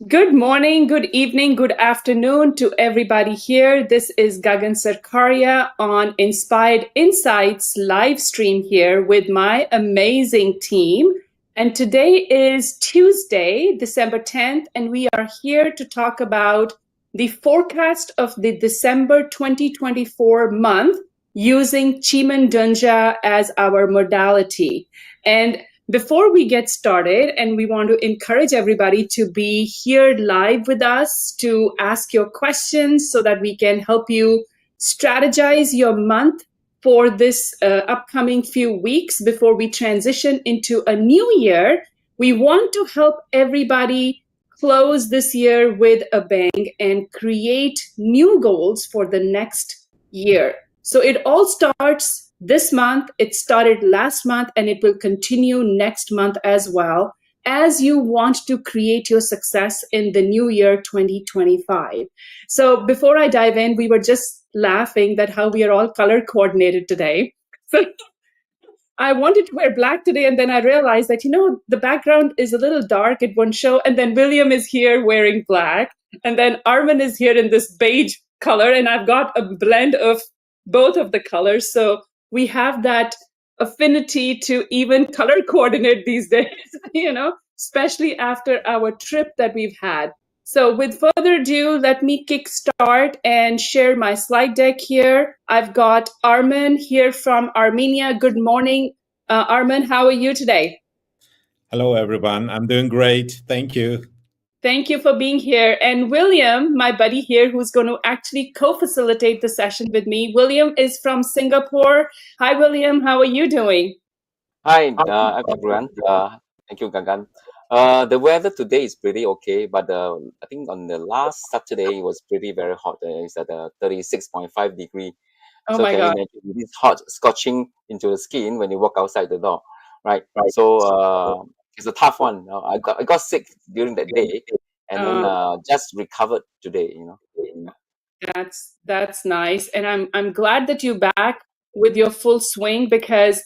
Good morning, good evening, good afternoon to everybody here. This is Gagan Sarkaria on Inspired Insights live stream here with my amazing team. And today is Tuesday, December 10th, and we are here to talk about the forecast of the December 2024 month using QiMen as our modality. And before we get started, and we want to encourage everybody to be here live with us to ask your questions so that we can help you strategize your month for this upcoming few weeks before we transition into a new year. We want to help everybody close this year with a bang and create new goals for the next year. So it all starts this month, it started last month, and it will continue next month as well, as you want to create your success in the new year 2025. So before I dive in, we were just laughing that how we are all color coordinated today. So I wanted to wear black today, and then I realized that, the background is a little dark, it won't show, and then William is here wearing black, and then Armin is here in this beige color, and I've got a blend of both of the colors. So we have that affinity to even color coordinate these days, especially after our trip that we've had. So with further ado, let me kickstart and share my slide deck here. I've got Armin here from Armenia. Good morning. Armin, how are you today? Hello, everyone. I'm doing great. Thank you. Thank you for being here. And William, my buddy here, who's going to actually co-facilitate the session with me. William is from Singapore. Hi, William. How are you doing? Hi, everyone. Thank you, Gagan. The weather today is pretty okay, but I think on the last Saturday it was very hot. It's at 36.5 degree. Oh so my can God. you imagine it is hot, scorching into the skin when you walk outside the door, right? So it's a tough one. I got sick during that day, and then just recovered today. That's nice, and I'm glad that you're back with your full swing because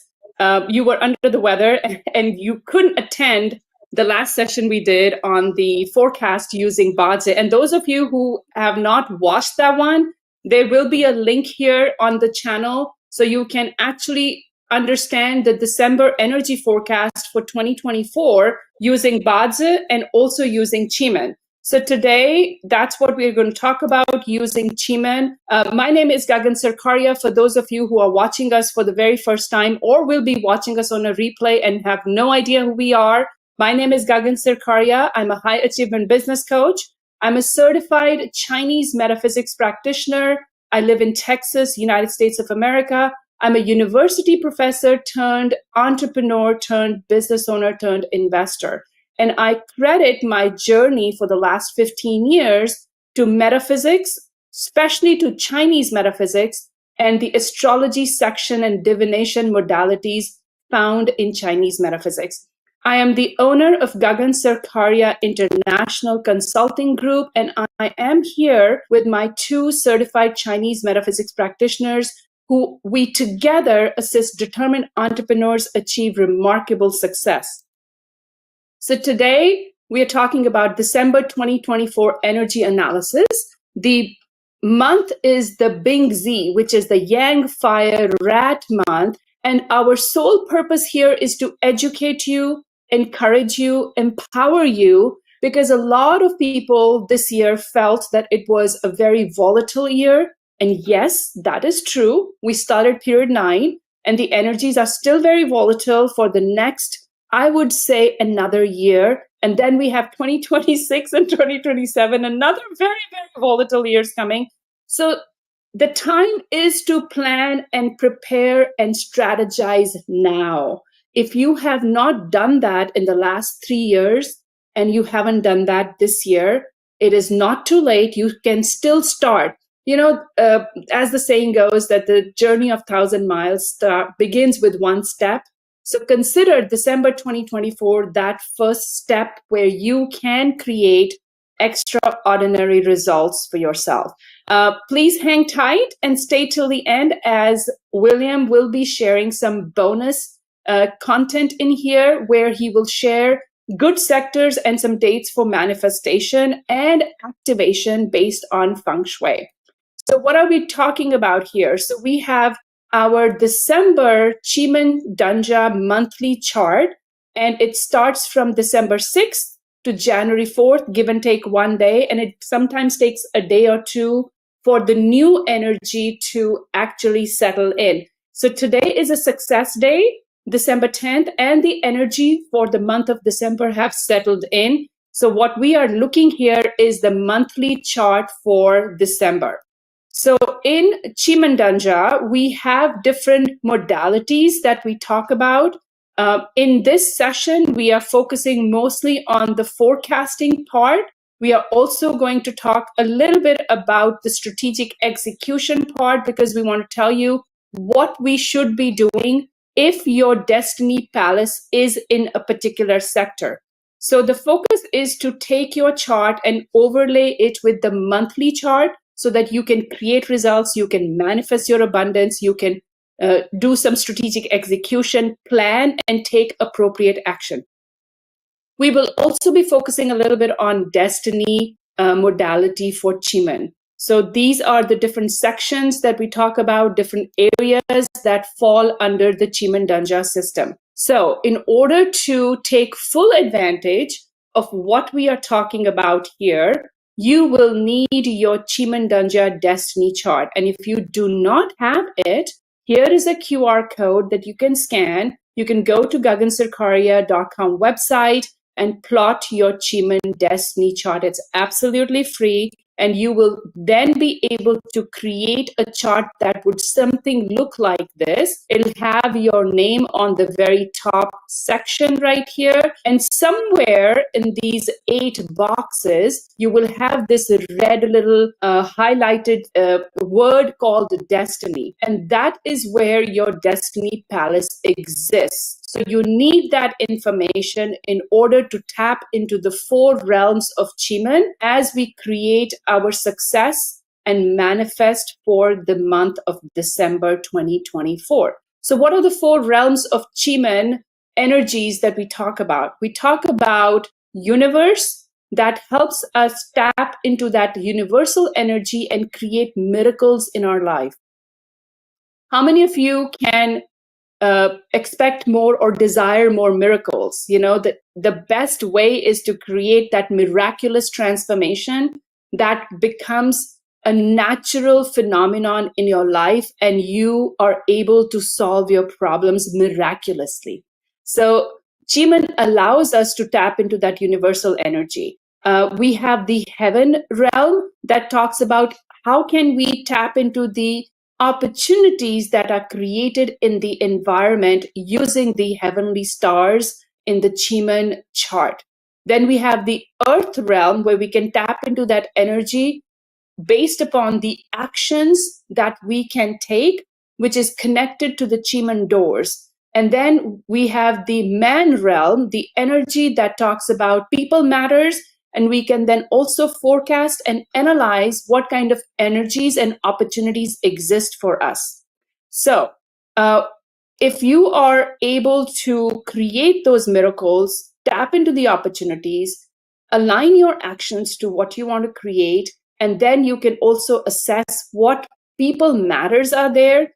you were under the weather and you couldn't attend the last session we did on the forecast using Bazi. And those of you who have not watched that one, there will be a link here on the channel so you can actually understand the December energy forecast for 2024 using Bazi and also using QiMen. So today, that's what we're going to talk about using QiMen. My name is Gagan Sarkaria. For those of you who are watching us for the very first time or will be watching us on a replay and have no idea who we are, my name is Gagan Sarkaria. I'm a high achievement business coach. I'm a certified Chinese metaphysics practitioner. I live in Texas, United States of America. I'm a university professor turned entrepreneur turned business owner turned investor. And I credit my journey for the last 15 years to metaphysics, especially to Chinese metaphysics and the astrology section and divination modalities found in Chinese metaphysics. I am the owner of Gagan Sarkaria International Consulting Group, and I am here with my two certified Chinese metaphysics practitioners who we together assist determined entrepreneurs achieve remarkable success. So today we are talking about December 2024 energy analysis. The month is the Bing Z, which is the Yang Fire Rat month. And our sole purpose here is to educate you, encourage you, empower you, because a lot of people this year felt that it was a very volatile year. And yes, that is true. We started period 9 and the energies are still very volatile for the next, I would say, another year. And then we have 2026 and 2027, another very volatile years coming. So the time is to plan and prepare and strategize now. If you have not done that in the last 3 years and you haven't done that this year, it is not too late. You can still start. As the saying goes, that the journey of 1,000 miles begins with one step. So consider December 2024 that first step where you can create extraordinary results for yourself. Please hang tight and stay till the end, as William will be sharing some bonus content in here where he will share good sectors and some dates for manifestation and activation based on Feng Shui. So what are we talking about here? So we have our December QiMen Danja monthly chart, and it starts from December 6th to January 4th, give and take 1 day, and it sometimes takes a day or two for the new energy to actually settle in. So today is a success day, December 10th, and the energy for the month of December have settled in. So what we are looking here is the monthly chart for December. So in QiMen Danja, we have different modalities that we talk about. In this session, we are focusing mostly on the forecasting part. We are also going to talk a little bit about the strategic execution part because we want to tell you what we should be doing if your destiny palace is in a particular sector. So the focus is to take your chart and overlay it with the monthly chart so that you can create results, you can manifest your abundance, you can do some strategic execution, plan, and take appropriate action. We will also be focusing a little bit on destiny modality for QiMen. So these are the different sections that we talk about, different areas that fall under the QiMen Danja system. So in order to take full advantage of what we are talking about here, you will need your QiMen Danja destiny chart. And if you do not have it, here is a QR code that you can scan. You can go to gagansarkaria.com website and plot your QiMen destiny chart. It's absolutely free. And you will then be able to create a chart that would something look like this. It'll have your name on the very top section right here. And somewhere in these 8 boxes, you will have this red little highlighted word called destiny. And that is where your destiny palace exists. So you need that information in order to tap into the 4 realms of QiMen as we create our success and manifest for the month of December 2024. So what are the 4 realms of QiMen energies that we talk about? We talk about universe that helps us tap into that universal energy and create miracles in our life. How many of you can expect more or desire more miracles? You know, the best way is to create that miraculous transformation that becomes a natural phenomenon in your life and you are able to solve your problems miraculously. So QiMen allows us to tap into that universal energy. We have the heaven realm that talks about how can we tap into the opportunities that are created in the environment using the heavenly stars in the QiMen chart. Then we have the earth realm where we can tap into that energy based upon the actions that we can take, which is connected to the QiMen doors. And then we have the man realm, the energy that talks about people matters. And we can then also forecast and analyze what kind of energies and opportunities exist for us. So if you are able to create those miracles, tap into the opportunities, align your actions to what you want to create, and then you can also assess what people matters are there,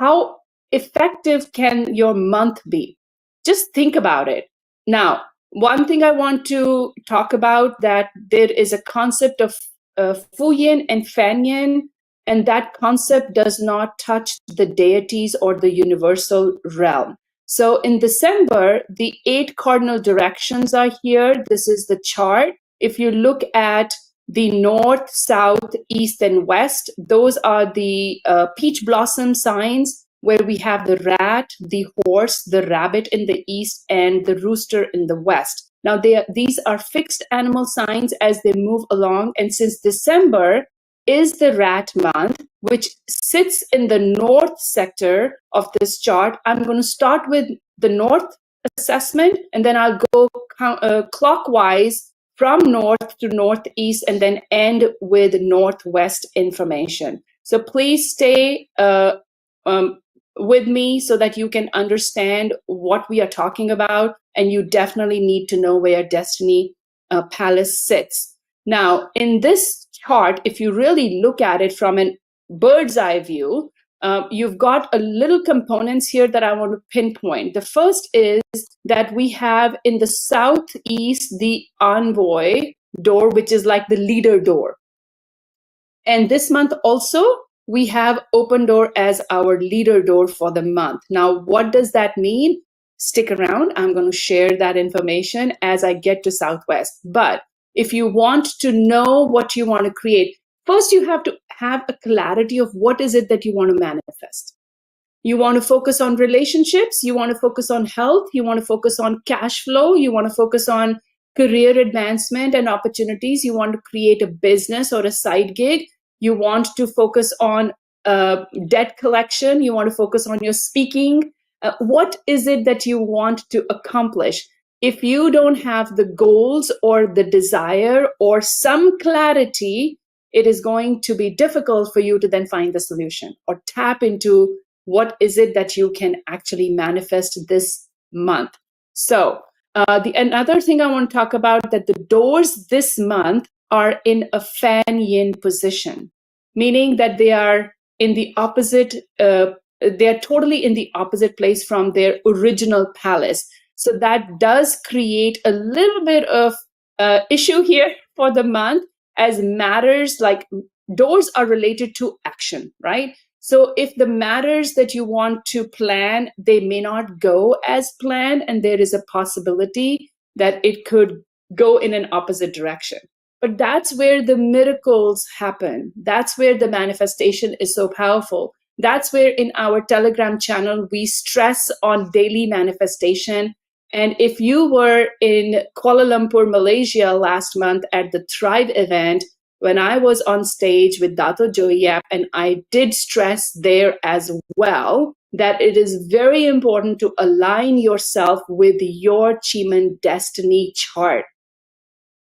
how effective can your month be? Just think about it. Now, one thing I want to talk about that there is a concept of Fuyin and Fenyin, and that concept does not touch the deities or the universal realm. So in December, the 8 cardinal directions are here. This is the chart. If you look at the north, south, east, and west, those are the peach blossom signs, where we have the rat, the horse, the rabbit in the east, and the rooster in the west. Now, these are fixed animal signs as they move along. And since December is the rat month, which sits in the north sector of this chart, I'm going to start with the north assessment, and then I'll go clockwise from north to northeast, and then end with northwest information. So please stay with me so that you can understand what we are talking about, and you definitely need to know where Destiny Palace sits. Now, in this chart, if you really look at it from a bird's eye view, you've got a little components here that I want to pinpoint. The first is that we have in the southeast the envoy door, which is like the leader door. And this month also, we have open door as our leader door for the month. Now, what does that mean? Stick around. I'm going to share that information as I get to Southwest. But if you want to know what you want to create, first you have to have a clarity of what is it that you want to manifest. You want to focus on relationships. You want to focus on health. You want to focus on cash flow. You want to focus on career advancement and opportunities. You want to create a business or a side gig. You want to focus on debt collection. You want to focus on your speaking. What is it that you want to accomplish? If you don't have the goals or the desire or some clarity, it is going to be difficult for you to then find the solution or tap into what is it that you can actually manifest this month. So another thing I want to talk about, that the doors this month are in a fan yin position, meaning that they are in the opposite, they are totally in the opposite place from their original palace. So that does create a little bit of issue here for the month, as matters like doors are related to action, right? So if the matters that you want to plan, they may not go as planned, and there is a possibility that it could go in an opposite direction. But that's where the miracles happen. That's where the manifestation is so powerful. That's where in our Telegram channel, we stress on daily manifestation. And if you were in Kuala Lumpur, Malaysia last month at the Thrive event, when I was on stage with Dato Joey Yap, and I did stress there as well, that it is very important to align yourself with your QiMen destiny chart.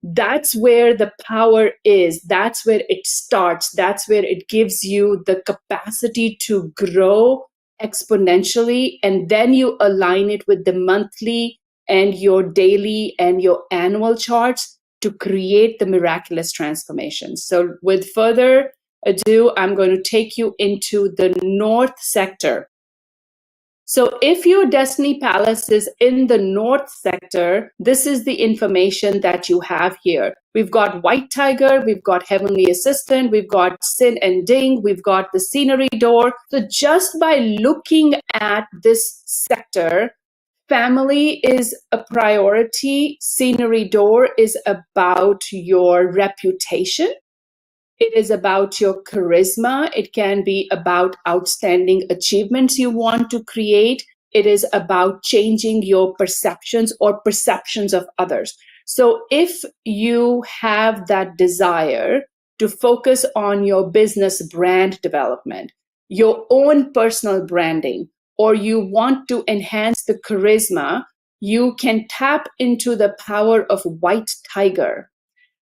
That's where the power is. That's where it starts. That's where it gives you the capacity to grow exponentially. And then you align it with the monthly and your daily and your annual charts to create the miraculous transformation. So with further ado, I'm going to take you into the north sector. So if your Destiny Palace is in the north sector, this is the information that you have here. We've got White Tiger, we've got Heavenly Assistant, we've got Sin and Ding, we've got the Scenery Door. So just by looking at this sector, family is a priority. Scenery Door is about your reputation. It is about your charisma. It can be about outstanding achievements you want to create. It is about changing your perceptions or perceptions of others. So if you have that desire to focus on your business brand development, your own personal branding, or you want to enhance the charisma, you can tap into the power of White Tiger,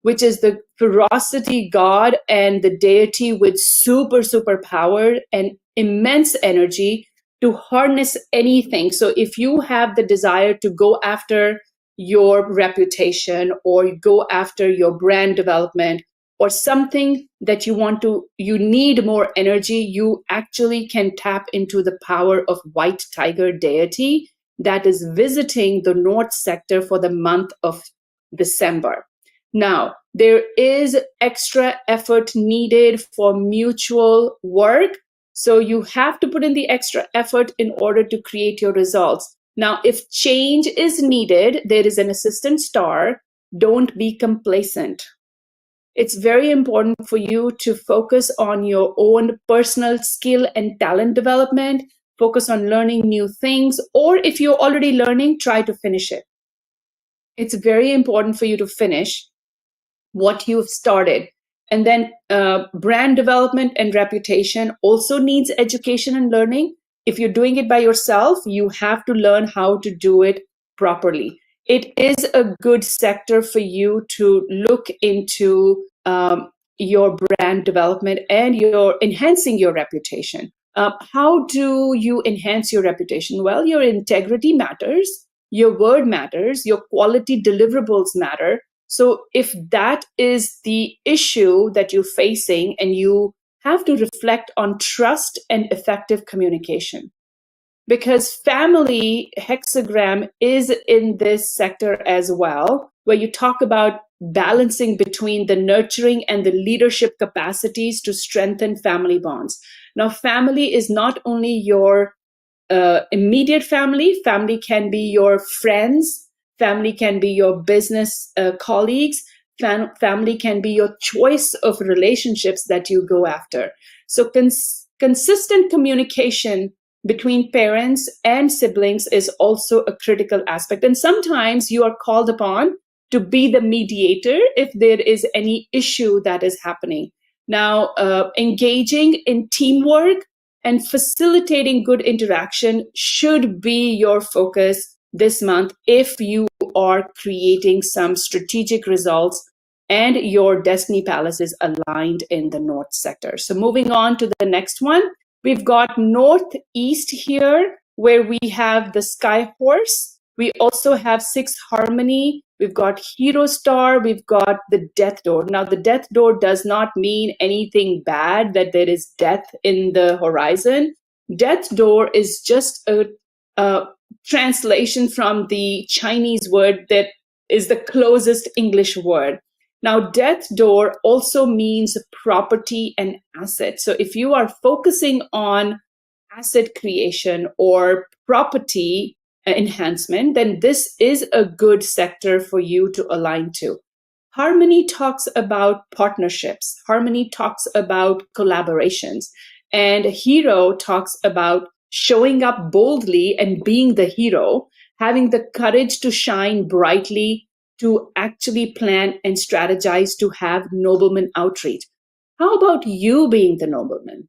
which is the ferocity god and the deity with super power and immense energy to harness anything. So if you have the desire to go after your reputation or go after your brand development or something that you need more energy, you actually can tap into the power of White Tiger deity that is visiting the north sector for the month of December. Now, there is extra effort needed for mutual work. So you have to put in the extra effort in order to create your results. Now, if change is needed, there is an assistant star. Don't be complacent. It's very important for you to focus on your own personal skill and talent development. Focus on learning new things. Or if you're already learning, try to finish it. It's very important for you to finish what you've started. And then brand development and reputation also needs education and learning. If you're doing it by yourself, you have to learn how to do it properly. It is a good sector for you to look into your brand development and your enhancing your reputation. How do you enhance your reputation? Well, your integrity matters, your word matters, your quality deliverables matter. So if that is the issue that you're facing, and you have to reflect on trust and effective communication, because family hexagram is in this sector as well, where you talk about balancing between the nurturing and the leadership capacities to strengthen family bonds. Now, family is not only your immediate family. Family can be your friends. Family can be your business colleagues. Family can be your choice of relationships that you go after. So consistent communication between parents and siblings is also a critical aspect. And sometimes you are called upon to be the mediator if there is any issue that is happening. Now, engaging in teamwork and facilitating good interaction should be your focus this month if you are creating some strategic results and your Destiny Palace is aligned in the North sector. So moving on to the next one, we've got Northeast here, where we have the Sky Horse. We also have Sixth Harmony. We've got Hero Star. We've got the Death Door. Now, the Death Door does not mean anything bad, that there is death in the horizon. Death Door is just a translation from the Chinese word that is the closest English word. Now, Death Door also means property and asset. So if you are focusing on asset creation or property enhancement, then this is a good sector for you to align to. Harmony talks about partnerships. Harmony talks about collaborations. And Hero talks about showing up boldly and being the hero, having the courage to shine brightly, to actually plan and strategize to have nobleman outreach. How about you being the nobleman?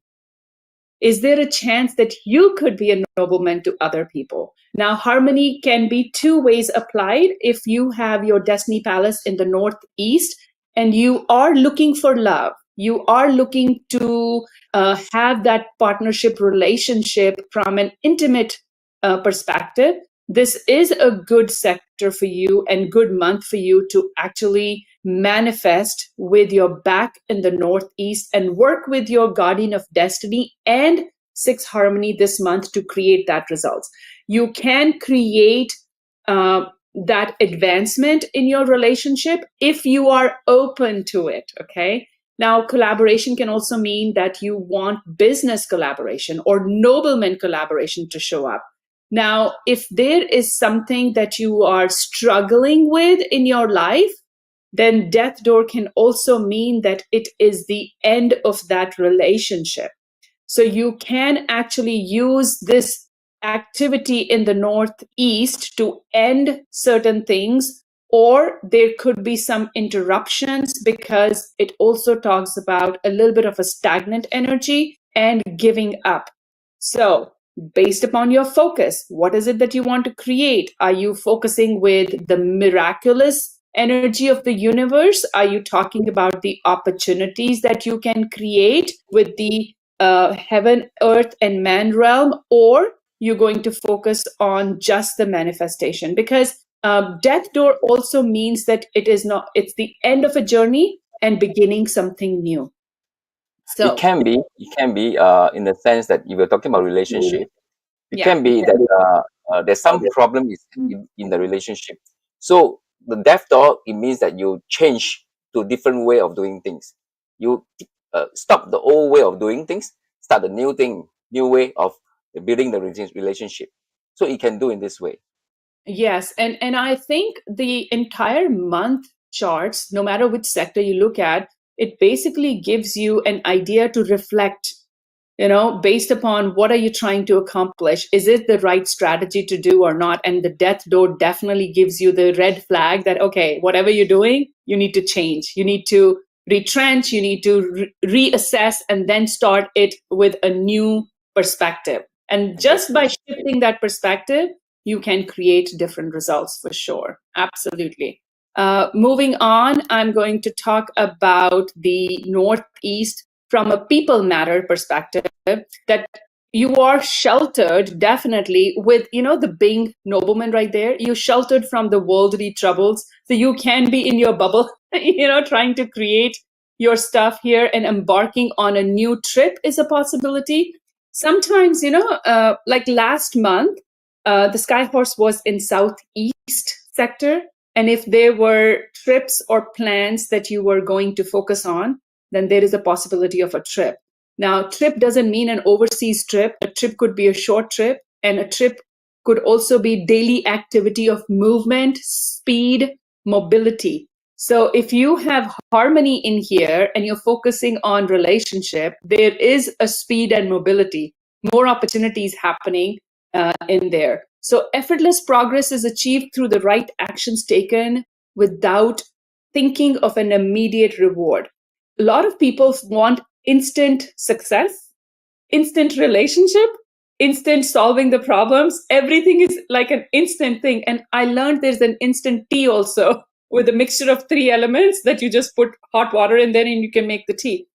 Is there a chance that you could be a nobleman to other people? Now, harmony can be two ways applied. If you have your Destiny Palace in the Northeast and you are looking for love, you are looking to have that partnership relationship from an intimate perspective, this is a good sector for you and good month for you to actually manifest with your back in the Northeast and work with your Guardian of Destiny and Sixth Harmony this month to create that results. You can create that advancement in your relationship if you are open to it, okay? Now, collaboration can also mean that you want business collaboration or nobleman collaboration to show up. Now, if there is something that you are struggling with in your life, then Death Door can also mean that it is the end of that relationship. So you can actually use this activity in the Northeast to end certain things, or there could be some interruptions because it also talks about a little bit of a stagnant energy and giving up. So based upon your focus, what is it that you want to create? Are you focusing with the miraculous energy of the universe? Are you talking about the opportunities that you can create with the heaven, earth, and man realm? Or you're going to focus on just the manifestation? Because Death Door also means that it's the end of a journey and beginning something new. So it can be in the sense that if we're talking about relationship, it yeah. can be that there's some problem in the relationship. So the Death Door, it means that you change to a different way of doing things. You stop the old way of doing things, start a new thing, new way of building the relationship. So it can do in this way. Yes, and I think the entire month charts, no matter which sector you look at, it basically gives you an idea to reflect, based upon what are you trying to accomplish? Is it the right strategy to do or not? And the Death Door definitely gives you the red flag that, okay, whatever you're doing, you need to change. You need to retrench, you need to reassess, and then start it with a new perspective. And just by shifting that perspective, you can create different results for sure. Absolutely. Moving on, I'm going to talk about the Northeast from a people matter perspective, that you are sheltered definitely with, the being nobleman right there. You sheltered from the worldly troubles. So you can be in your bubble, trying to create your stuff here, and embarking on a new trip is a possibility. Sometimes, like last month, the Sky Horse was in Southeast sector. And if there were trips or plans that you were going to focus on, then there is a possibility of a trip. Now, trip doesn't mean an overseas trip. A trip could be a short trip, and a trip could also be daily activity of movement, speed, mobility. So if you have harmony in here and you're focusing on relationship, there is a speed and mobility, more opportunities happening in there. So effortless progress is achieved through the right actions taken without thinking of an immediate reward. A lot of people want instant success, instant relationship, instant solving the problems. Everything is like an instant thing. And I learned there's an instant tea also with a mixture of 3 elements that you just put hot water in there and you can make the tea.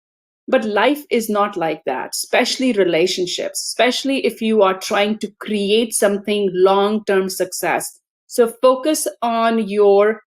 But life is not like that, especially relationships, especially if you are trying to create something long-term success. So focus on your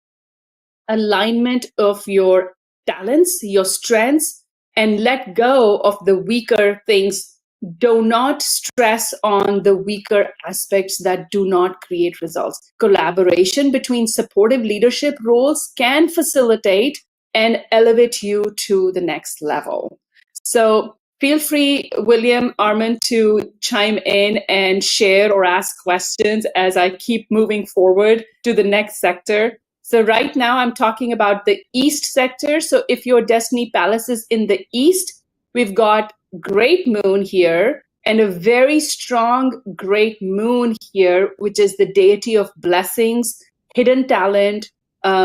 alignment of your talents, your strengths, and let go of the weaker things. Do not stress on the weaker aspects that do not create results. Collaboration between supportive leadership roles can facilitate and elevate you to the next level. So feel free, William, Armand, to chime in and share or ask questions as I keep moving forward to the next sector. So right now I'm talking about the East sector. So if your Destiny Palace is in the East, we've got great moon here and a very strong great moon here, which is the deity of blessings, hidden talent,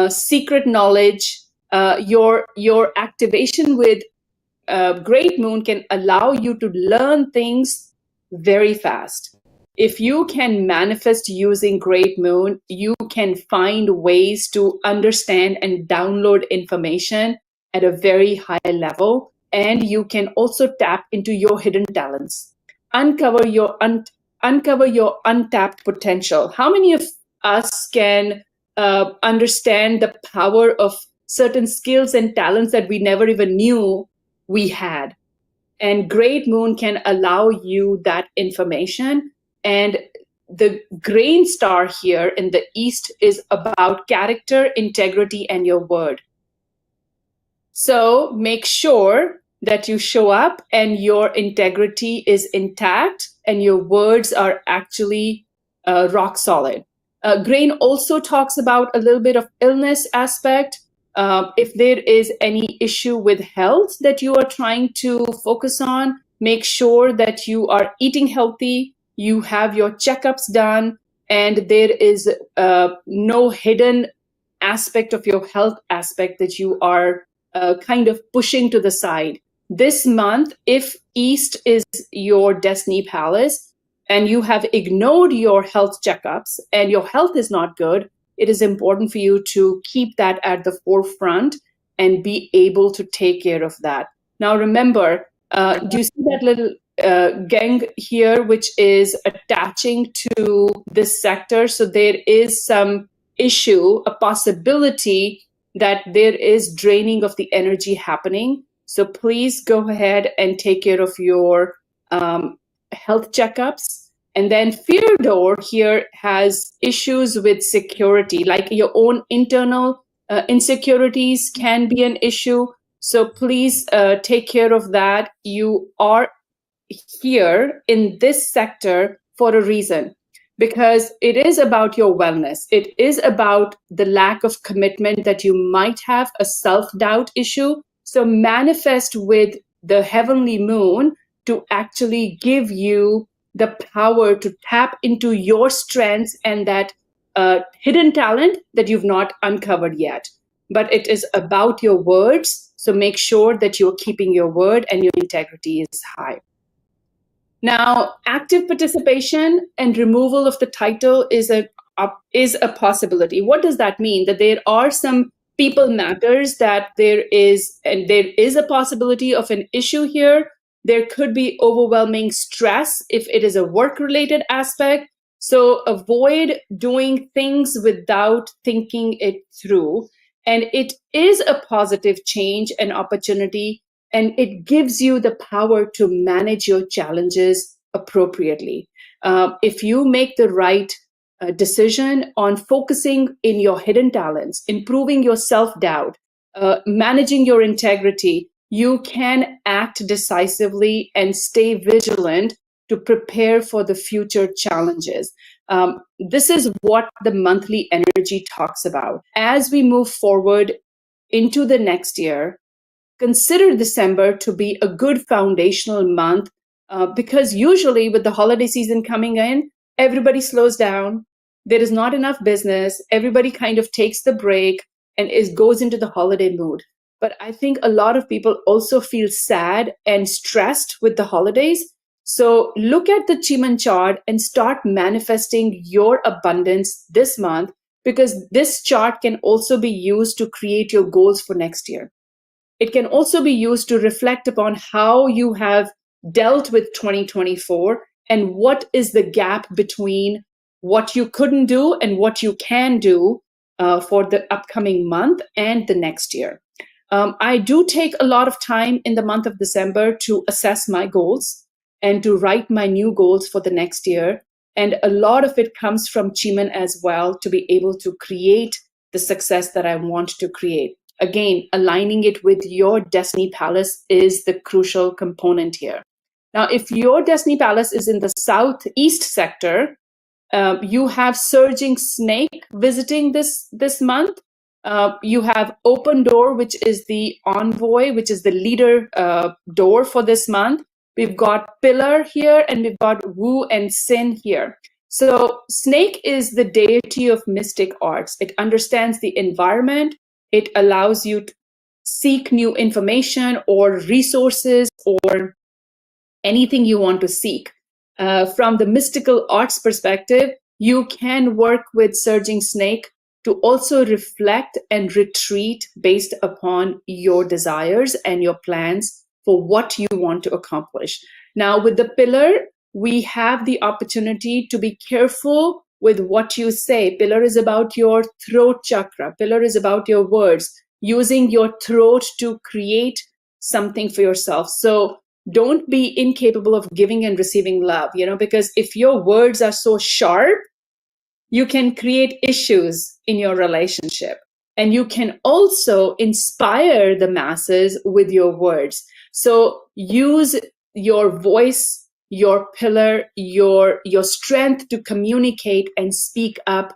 secret knowledge. Your activation with great moon can allow you to learn things very fast. If you can manifest using great moon, you can find ways to understand and download information at a very high level. And you can also tap into your hidden talents, uncover your untapped potential. How many of us can understand the power of certain skills and talents that we never even knew we had? And great moon can allow you that information. And the grain star here in the East is about character, integrity, and your word. So make sure that you show up and your integrity is intact and your words are actually rock solid. Grain also talks about a little bit of illness aspect. If there is any issue with health that you are trying to focus on, make sure that you are eating healthy, you have your checkups done, and there is no hidden aspect of your health aspect that you are kind of pushing to the side. This month, if East is your Destiny Palace and you have ignored your health checkups and your health is not good, it is important for you to keep that at the forefront and be able to take care of that. Now, remember, do you see that little gang here, which is attaching to this sector? So there is some issue, a possibility that there is draining of the energy happening. So please go ahead and take care of your health checkups. And then Feardor here has issues with security, like your own internal insecurities can be an issue. So please take care of that. You are here in this sector for a reason, because it is about your wellness. It is about the lack of commitment that you might have, a self-doubt issue. So manifest with the heavenly moon to actually give you the power to tap into your strengths and that hidden talent that you've not uncovered yet. But it is about your words. So make sure that you're keeping your word and your integrity is high. Now, active participation and removal of the title is a possibility. What does that mean? That there are some people matters that there is a possibility of an issue here There could be overwhelming stress if it is a work-related aspect. So avoid doing things without thinking it through. And it is a positive change and opportunity, and it gives you the power to manage your challenges appropriately. If you make the right decision on focusing in your hidden talents, improving your self-doubt, managing your integrity, you can act decisively and stay vigilant to prepare for the future challenges. This is what the monthly energy talks about. As we move forward into the next year, consider December to be a good foundational month because usually with the holiday season coming in, everybody slows down. There is not enough business. Everybody kind of takes the break and goes into the holiday mood. But I think a lot of people also feel sad and stressed with the holidays. So look at the QiMen chart and start manifesting your abundance this month, because this chart can also be used to create your goals for next year. It can also be used to reflect upon how you have dealt with 2024 and what is the gap between what you couldn't do and what you can do for the upcoming month and the next year. I do take a lot of time in the month of December to assess my goals and to write my new goals for the next year. And a lot of it comes from QiMen as well, to be able to create the success that I want to create. Again, aligning it with your Destiny Palace is the crucial component here. Now, if your Destiny Palace is in the southeast sector, you have Surging Snake visiting this month. You have Open Door, which is the envoy, which is the leader door for this month. We've got Pillar here, and we've got Wu and Sin here. So Snake is the deity of mystic arts. It understands the environment. It allows you to seek new information or resources or anything you want to seek. From the mystical arts perspective, you can work with Surging Snake to also reflect and retreat based upon your desires and your plans for what you want to accomplish. Now, with the Pillar, we have the opportunity to be careful with what you say. Pillar is about your throat chakra. Pillar is about your words, using your throat to create something for yourself. So don't be incapable of giving and receiving love, because if your words are so sharp, you can create issues in your relationship. And you can also inspire the masses with your words. So use your voice, your pillar, your strength to communicate and speak up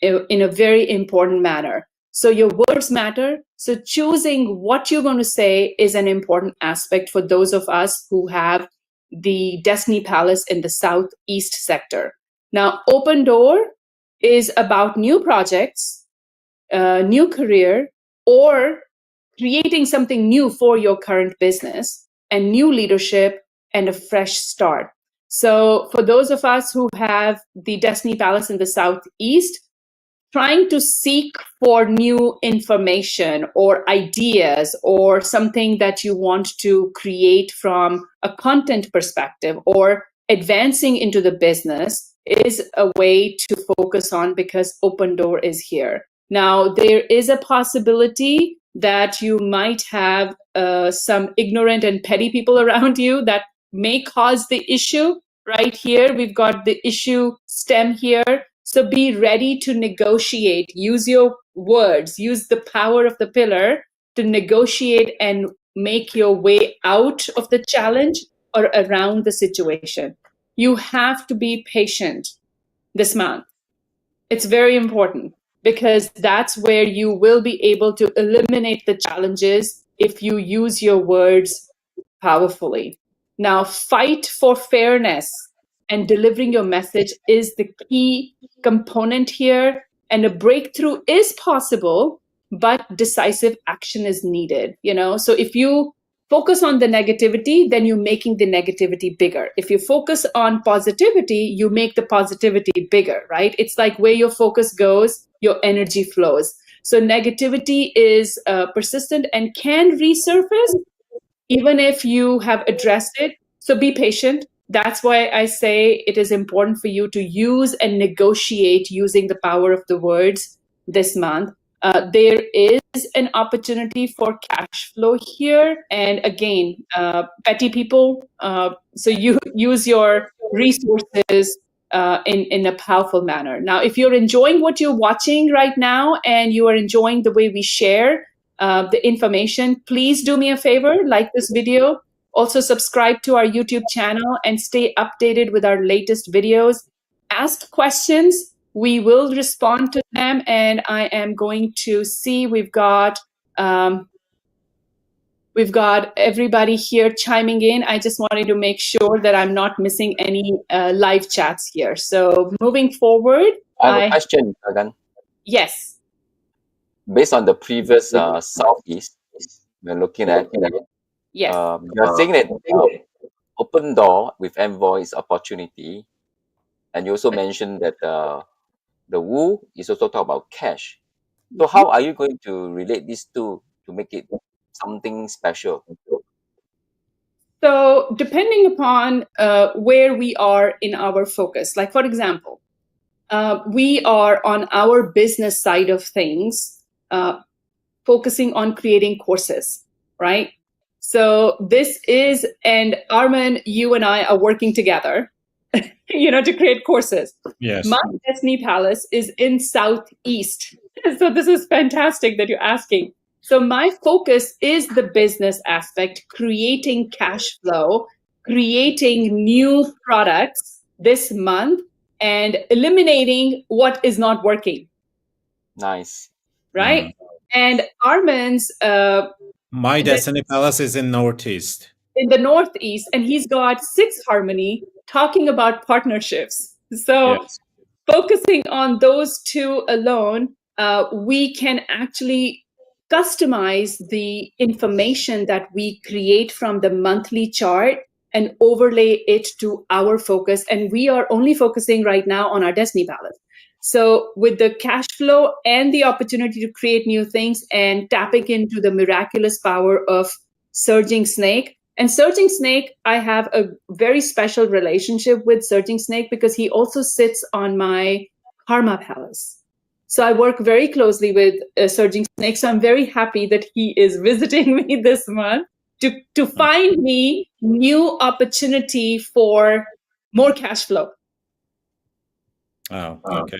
in a very important manner. So your words matter. So choosing what you're going to say is an important aspect for those of us who have the Destiny Palace in the southeast sector. Now, Open Door is about new projects, new career, or creating something new for your current business, and new leadership and a fresh start. So for those of us who have the Destiny Palace in the southeast, trying to seek for new information or ideas or something that you want to create from a content perspective or advancing into the business is a way to focus on, because Open Door is here. Now, there is a possibility that you might have some ignorant and petty people around you that may cause the issue. Right here, we've got the issue stem here. So be ready to negotiate. Use your words. Use the power of the pillar to negotiate and make your way out of the challenge or around the situation. You have to be patient this month. It's very important, because that's where you will be able to eliminate the challenges if you use your words powerfully. Now, fight for fairness and delivering your message is the key component here. And a breakthrough is possible, but decisive action is needed. So if you focus on the negativity, then you're making the negativity bigger. If you focus on positivity, you make the positivity bigger, right? It's like where your focus goes, your energy flows. So negativity is persistent and can resurface, even if you have addressed it. So be patient. That's why I say it is important for you to use and negotiate using the power of the words this month. There is an opportunity for cash flow here. And again, petty people, so you use your resources in a powerful manner. Now, if you're enjoying what you're watching right now and you are enjoying the way we share the information, please do me a favor, like this video. Also subscribe to our YouTube channel and stay updated with our latest videos. Ask questions. We will respond to them. And I am going to see we've got everybody here chiming in. I just wanted to make sure that I'm not missing any live chats here. So moving forward. I have a question, Gagan. Yes. Based on the previous Southeast, we're looking at, yes. you're saying that open door with Envoy is opportunity. And you also mentioned that the Wu is also talk about cash. So how are you going to relate these two to make it something special? So depending upon where we are in our focus, like for example, we are on our business side of things, focusing on creating courses, right? So this is, and Armin, you and I are working together, to create courses. Yes. My Destiny Palace is in Southeast. So this is fantastic that you're asking. So my focus is the business aspect, creating cash flow, creating new products this month, and eliminating what is not working. Nice. Right? And Armin's... my Destiny Palace is in Northeast. In the Northeast, and he's got 6 Harmony talking about partnerships. So yes. Focusing on those 2 alone, we can actually customize the information that we create from the monthly chart and overlay it to our focus. And we are only focusing right now on our Destiny Palace. So with the cash flow and the opportunity to create new things and tapping into the miraculous power of Surging Snake. And Surging Snake, I have a very special relationship with Surging Snake because he also sits on my Karma Palace. So I work very closely with Surging Snake. So I'm very happy that he is visiting me this month to find me new opportunity for more cash flow. Oh, okay.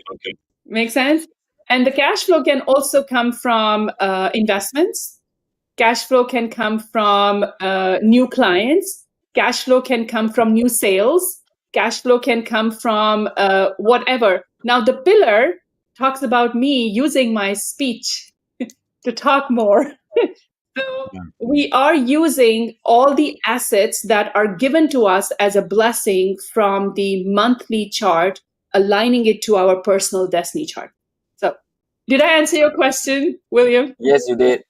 Makes sense? And the cash flow can also come from investments. Cash flow can come from new clients. Cash flow can come from new sales. Cash flow can come from whatever. Now, the pillar talks about me using my speech to talk more. So we are using all the assets that are given to us as a blessing from the monthly chart, aligning it to our personal destiny chart. So did I answer your question, William? Yes, you did.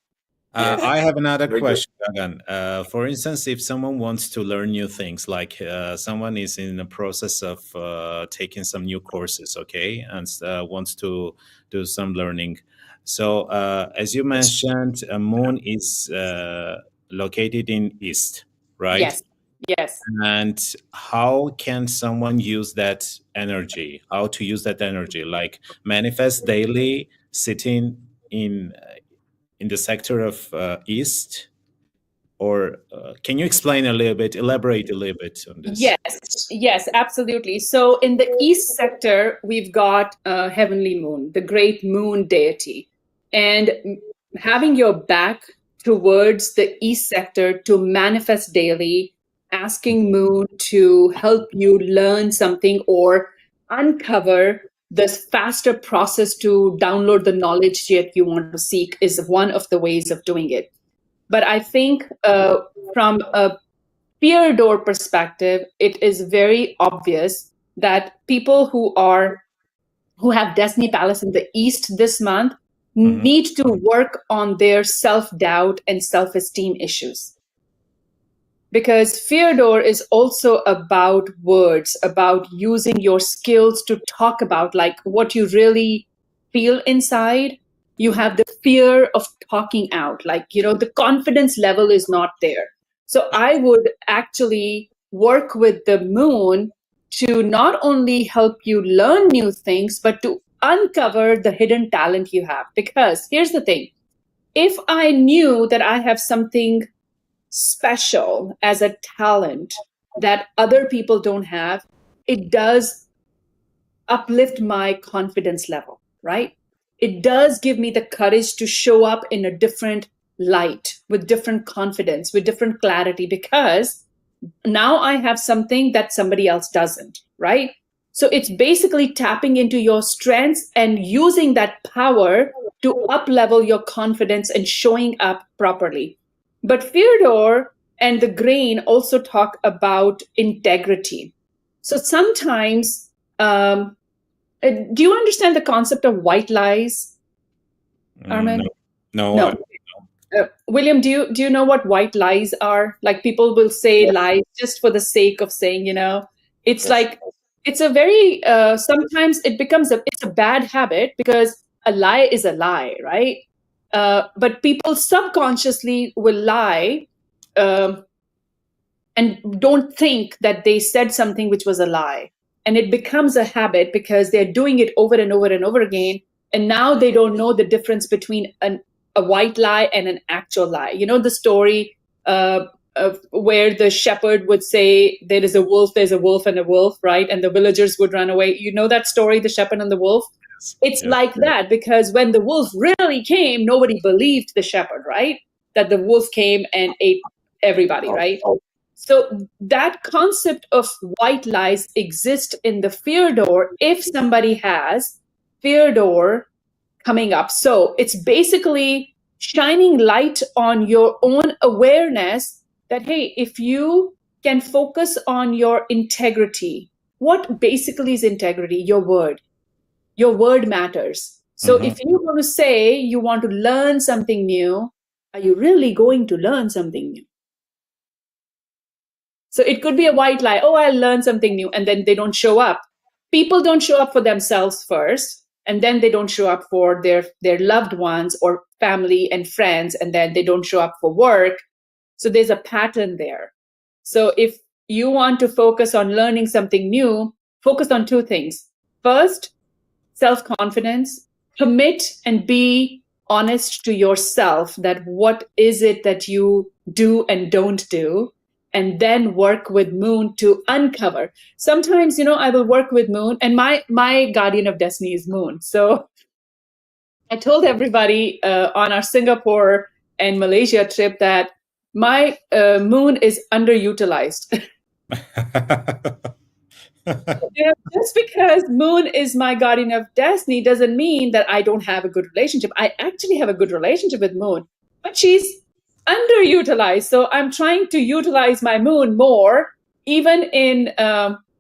I have another question, Gagan. For instance, if someone wants to learn new things, like someone is in the process of taking some new courses, okay, and wants to do some learning. So as you mentioned, Moon is located in East, right? Yes. Yes. And how can someone use that energy? How to use that energy? Like manifest daily, sitting in the sector of East? Or can you explain a little bit, elaborate a little bit on this? Yes, absolutely. So in the East sector, we've got Heavenly Moon, the great moon deity. And having your back towards the East sector to manifest daily, asking Moon to help you learn something or uncover this faster process to download the knowledge that you want to seek is one of the ways of doing it. But I think from a fear door perspective, it is very obvious that people who have Destiny Palace in the East this month need to work on their self-doubt and self-esteem issues. Because fear door is also about words, about using your skills to talk about like what you really feel inside. You have the fear of talking out, like, the confidence level is not there. So I would actually work with the moon to not only help you learn new things, but to uncover the hidden talent you have. Because here's the thing, if I knew that I have something special as a talent that other people don't have, it does uplift my confidence level, right? It does give me the courage to show up in a different light, with different confidence, with different clarity, because now I have something that somebody else doesn't, right? So it's basically tapping into your strengths and using that power to up level your confidence and showing up properly. But Fyodor and the grain also talk about integrity. So sometimes, do you understand the concept of white lies, Armin? No. William, do you know what white lies are? Like, people will say lies just for the sake of saying, it's like, it's a very, sometimes it becomes it's a bad habit, because a lie is a lie, right? But people subconsciously will lie, and don't think that they said something which was a lie. And it becomes a habit because they're doing it over and over and over again. And now they don't know the difference between a white lie and an actual lie. You know the story of where the shepherd would say, there's a wolf and a wolf, right? And the villagers would run away. You know that story, the shepherd and the wolf? It's like that, because when the wolf really came, nobody believed the shepherd, right? That the wolf came and ate everybody, right? So that concept of white lies exists in the Fyodor if somebody has Fyodor coming up. So it's basically shining light on your own awareness that, hey, if you can focus on your integrity, what basically is integrity? Your word. Your word matters. So if you want to say you want to learn something new, are you really going to learn something new? So it could be a white lie. Oh, I'll learn something new. And then they don't show up. People don't show up for themselves first. And then they don't show up for their loved ones or family and friends. And then they don't show up for work. So there's a pattern there. So if you want to focus on learning something new, focus on two things. First, self-confidence. Commit and be honest to yourself that what is it that you do and don't do. And then work with moon to uncover. Sometimes, I will work with moon, and my guardian of destiny is moon. So I told everybody on our Singapore and Malaysia trip that my moon is underutilized. Just because moon is my guardian of destiny doesn't mean that I don't have a good relationship. I actually have a good relationship with moon, but she's underutilized. So I'm trying to utilize my moon more. Even in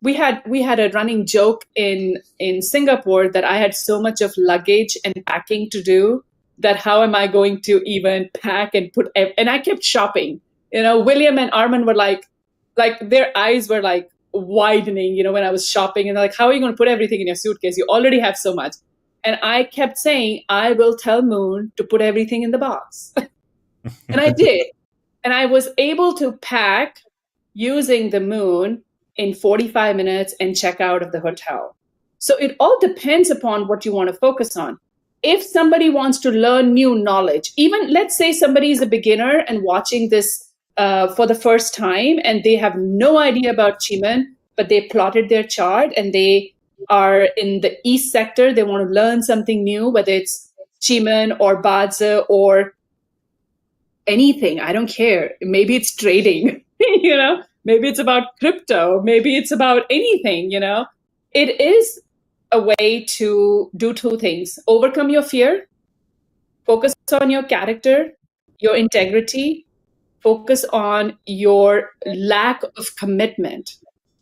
we had a running joke in Singapore that I had so much of luggage and packing to do that how am I going to even pack and put, and I kept shopping. William and Armin were like their eyes were like widening, when I was shopping, and they're like, how are you going to put everything in your suitcase? You already have so much. And I kept saying, I will tell Moon to put everything in the box. And I did. And I was able to pack using the Moon in 45 minutes and check out of the hotel. So it all depends upon what you want to focus on. If somebody wants to learn new knowledge, even let's say somebody is a beginner and watching this for the first time and they have no idea about QiMen, but they plotted their chart and they are in the East sector, they want to learn something new, whether it's QiMen or Bazi or anything, I don't care. Maybe it's trading, maybe it's about crypto, maybe it's about anything, It is a way to do two things: overcome your fear, focus on your character, your integrity, focus on your lack of commitment.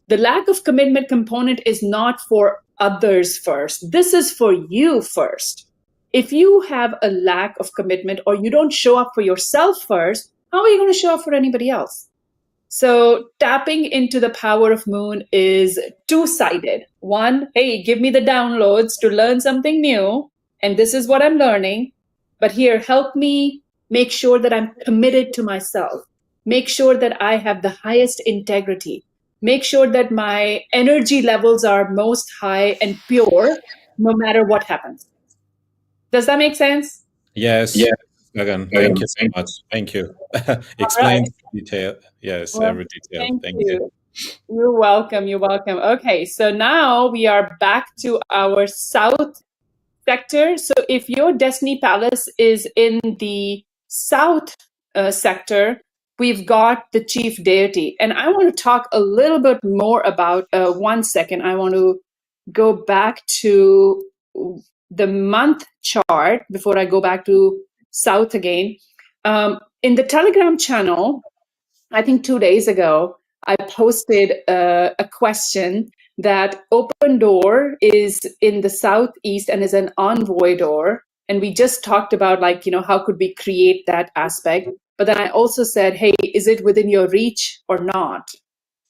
The lack of commitment component is not for others first. This is for you first. If you have a lack of commitment or you don't show up for yourself first, how are you going to show up for anybody else? So tapping into the power of Moon is two-sided. One, hey, give me the downloads to learn something new, and this is what I'm learning. But here, help me make sure that I'm committed to myself. make sure that I have the highest integrity, make sure that my energy levels are most high and pure no matter what happens. Does that make sense? Yes, Gagan, thank you so much. Thank you. Explain detail. Yes, Well, every detail. thank Thank you. you. You're welcome. You're welcome. Okay, so now we are back to our south sector. So if your Destiny Palace is in the south sector, we've got the chief deity. And I want to talk a little bit more about, 1 second, I want to go back to the month chart before I go back to south again. In the Telegram channel, I think 2 days ago, I posted a question that open door is in the southeast and is an envoy door. And we just talked about, like, how could we create that aspect? But then I also said, hey, is it within your reach or not?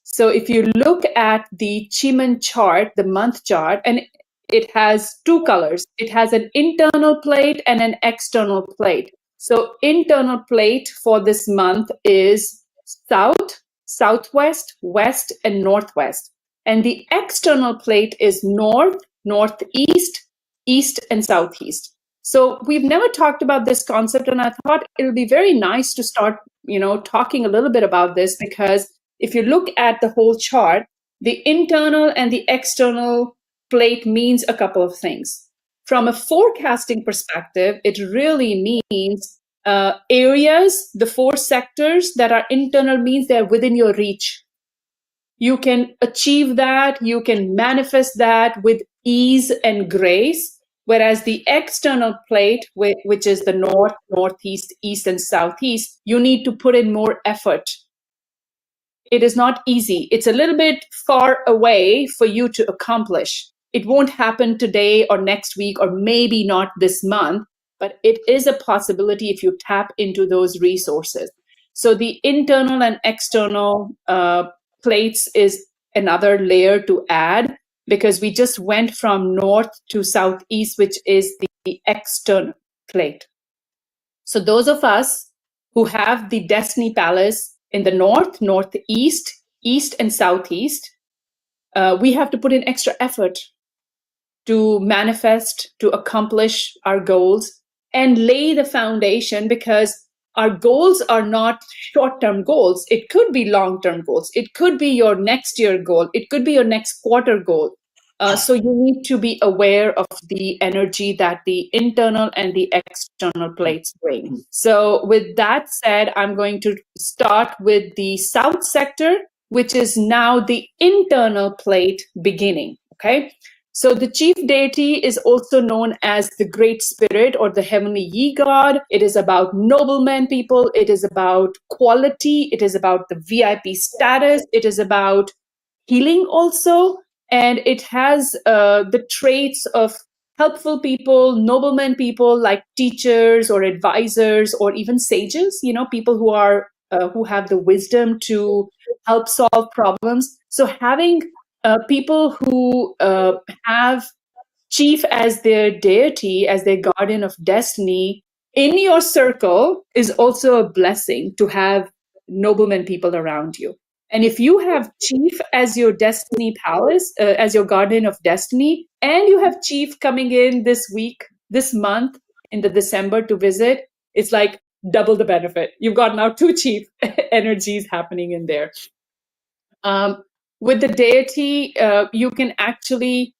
So if you look at the QiMen chart, the month chart, and it has two colors. It has an internal plate and an external plate. So internal plate for this month is south, southwest, west, and northwest. And the external plate is north, northeast, east, and southeast. So we've never talked about this concept, and I thought it would be very nice to start, talking a little bit about this, because if you look at the whole chart, the internal and the external plate means a couple of things. From a forecasting perspective, it really means areas, the 4 sectors that are internal means they're within your reach. You can achieve that, you can manifest that with ease and grace. Whereas the external plate, which is the north, northeast, east, and southeast, you need to put in more effort. It is not easy. It's a little bit far away for you to accomplish. It won't happen today or next week or maybe not this month, but it is a possibility if you tap into those resources. So the internal and external plates is another layer to add, because we just went from north to southeast, which is the external plate. So those of us who have the Destiny Palace in the north, northeast, east, and southeast, we have to put in extra effort to manifest, to accomplish our goals and lay the foundation, because our goals are not short-term goals. It could be long-term goals. It could be your next year goal. It could be your next quarter goal. So you need to be aware of the energy that the internal and the external plates bring. So with that said, I'm going to start with the south sector, which is now the internal plate beginning, okay? So the chief deity is also known as the Great Spirit or the Heavenly Ye God. It is about noblemen people. It is about quality. It is about the VIP status. It is about healing also. And it has the traits of helpful people, noblemen people like teachers or advisors or even sages, people who are who have the wisdom to help solve problems. So having people who have chief as their deity, as their guardian of destiny in your circle is also a blessing, to have noblemen people around you. And if you have chief as your destiny palace, as your guardian of destiny, and you have chief coming in this week, this month, in the December to visit, it's like double the benefit. You've got now 2 chief energies happening in there. With the deity, you can actually,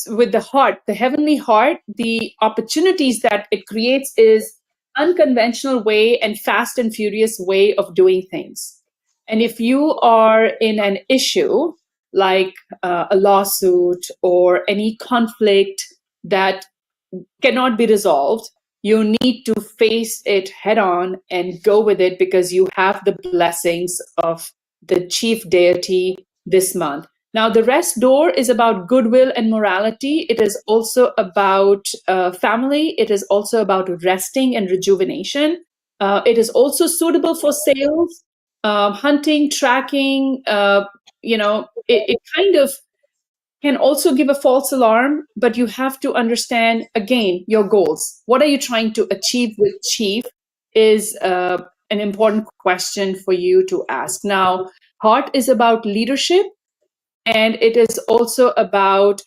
with the heart, the heavenly heart, the opportunities that it creates is unconventional way and fast and furious way of doing things. And if you are in an issue like a lawsuit or any conflict that cannot be resolved, you need to face it head on and go with it, because you have the blessings of the chief deity this month. Now, the rest door is about goodwill and morality. It is also about family. It is also about resting and rejuvenation. It is also suitable for sales, hunting, tracking. It kind of can also give a false alarm, but you have to understand, again, your goals. What are you trying to achieve with chief is an important question for you to ask. Now, heart is about leadership, and it is also about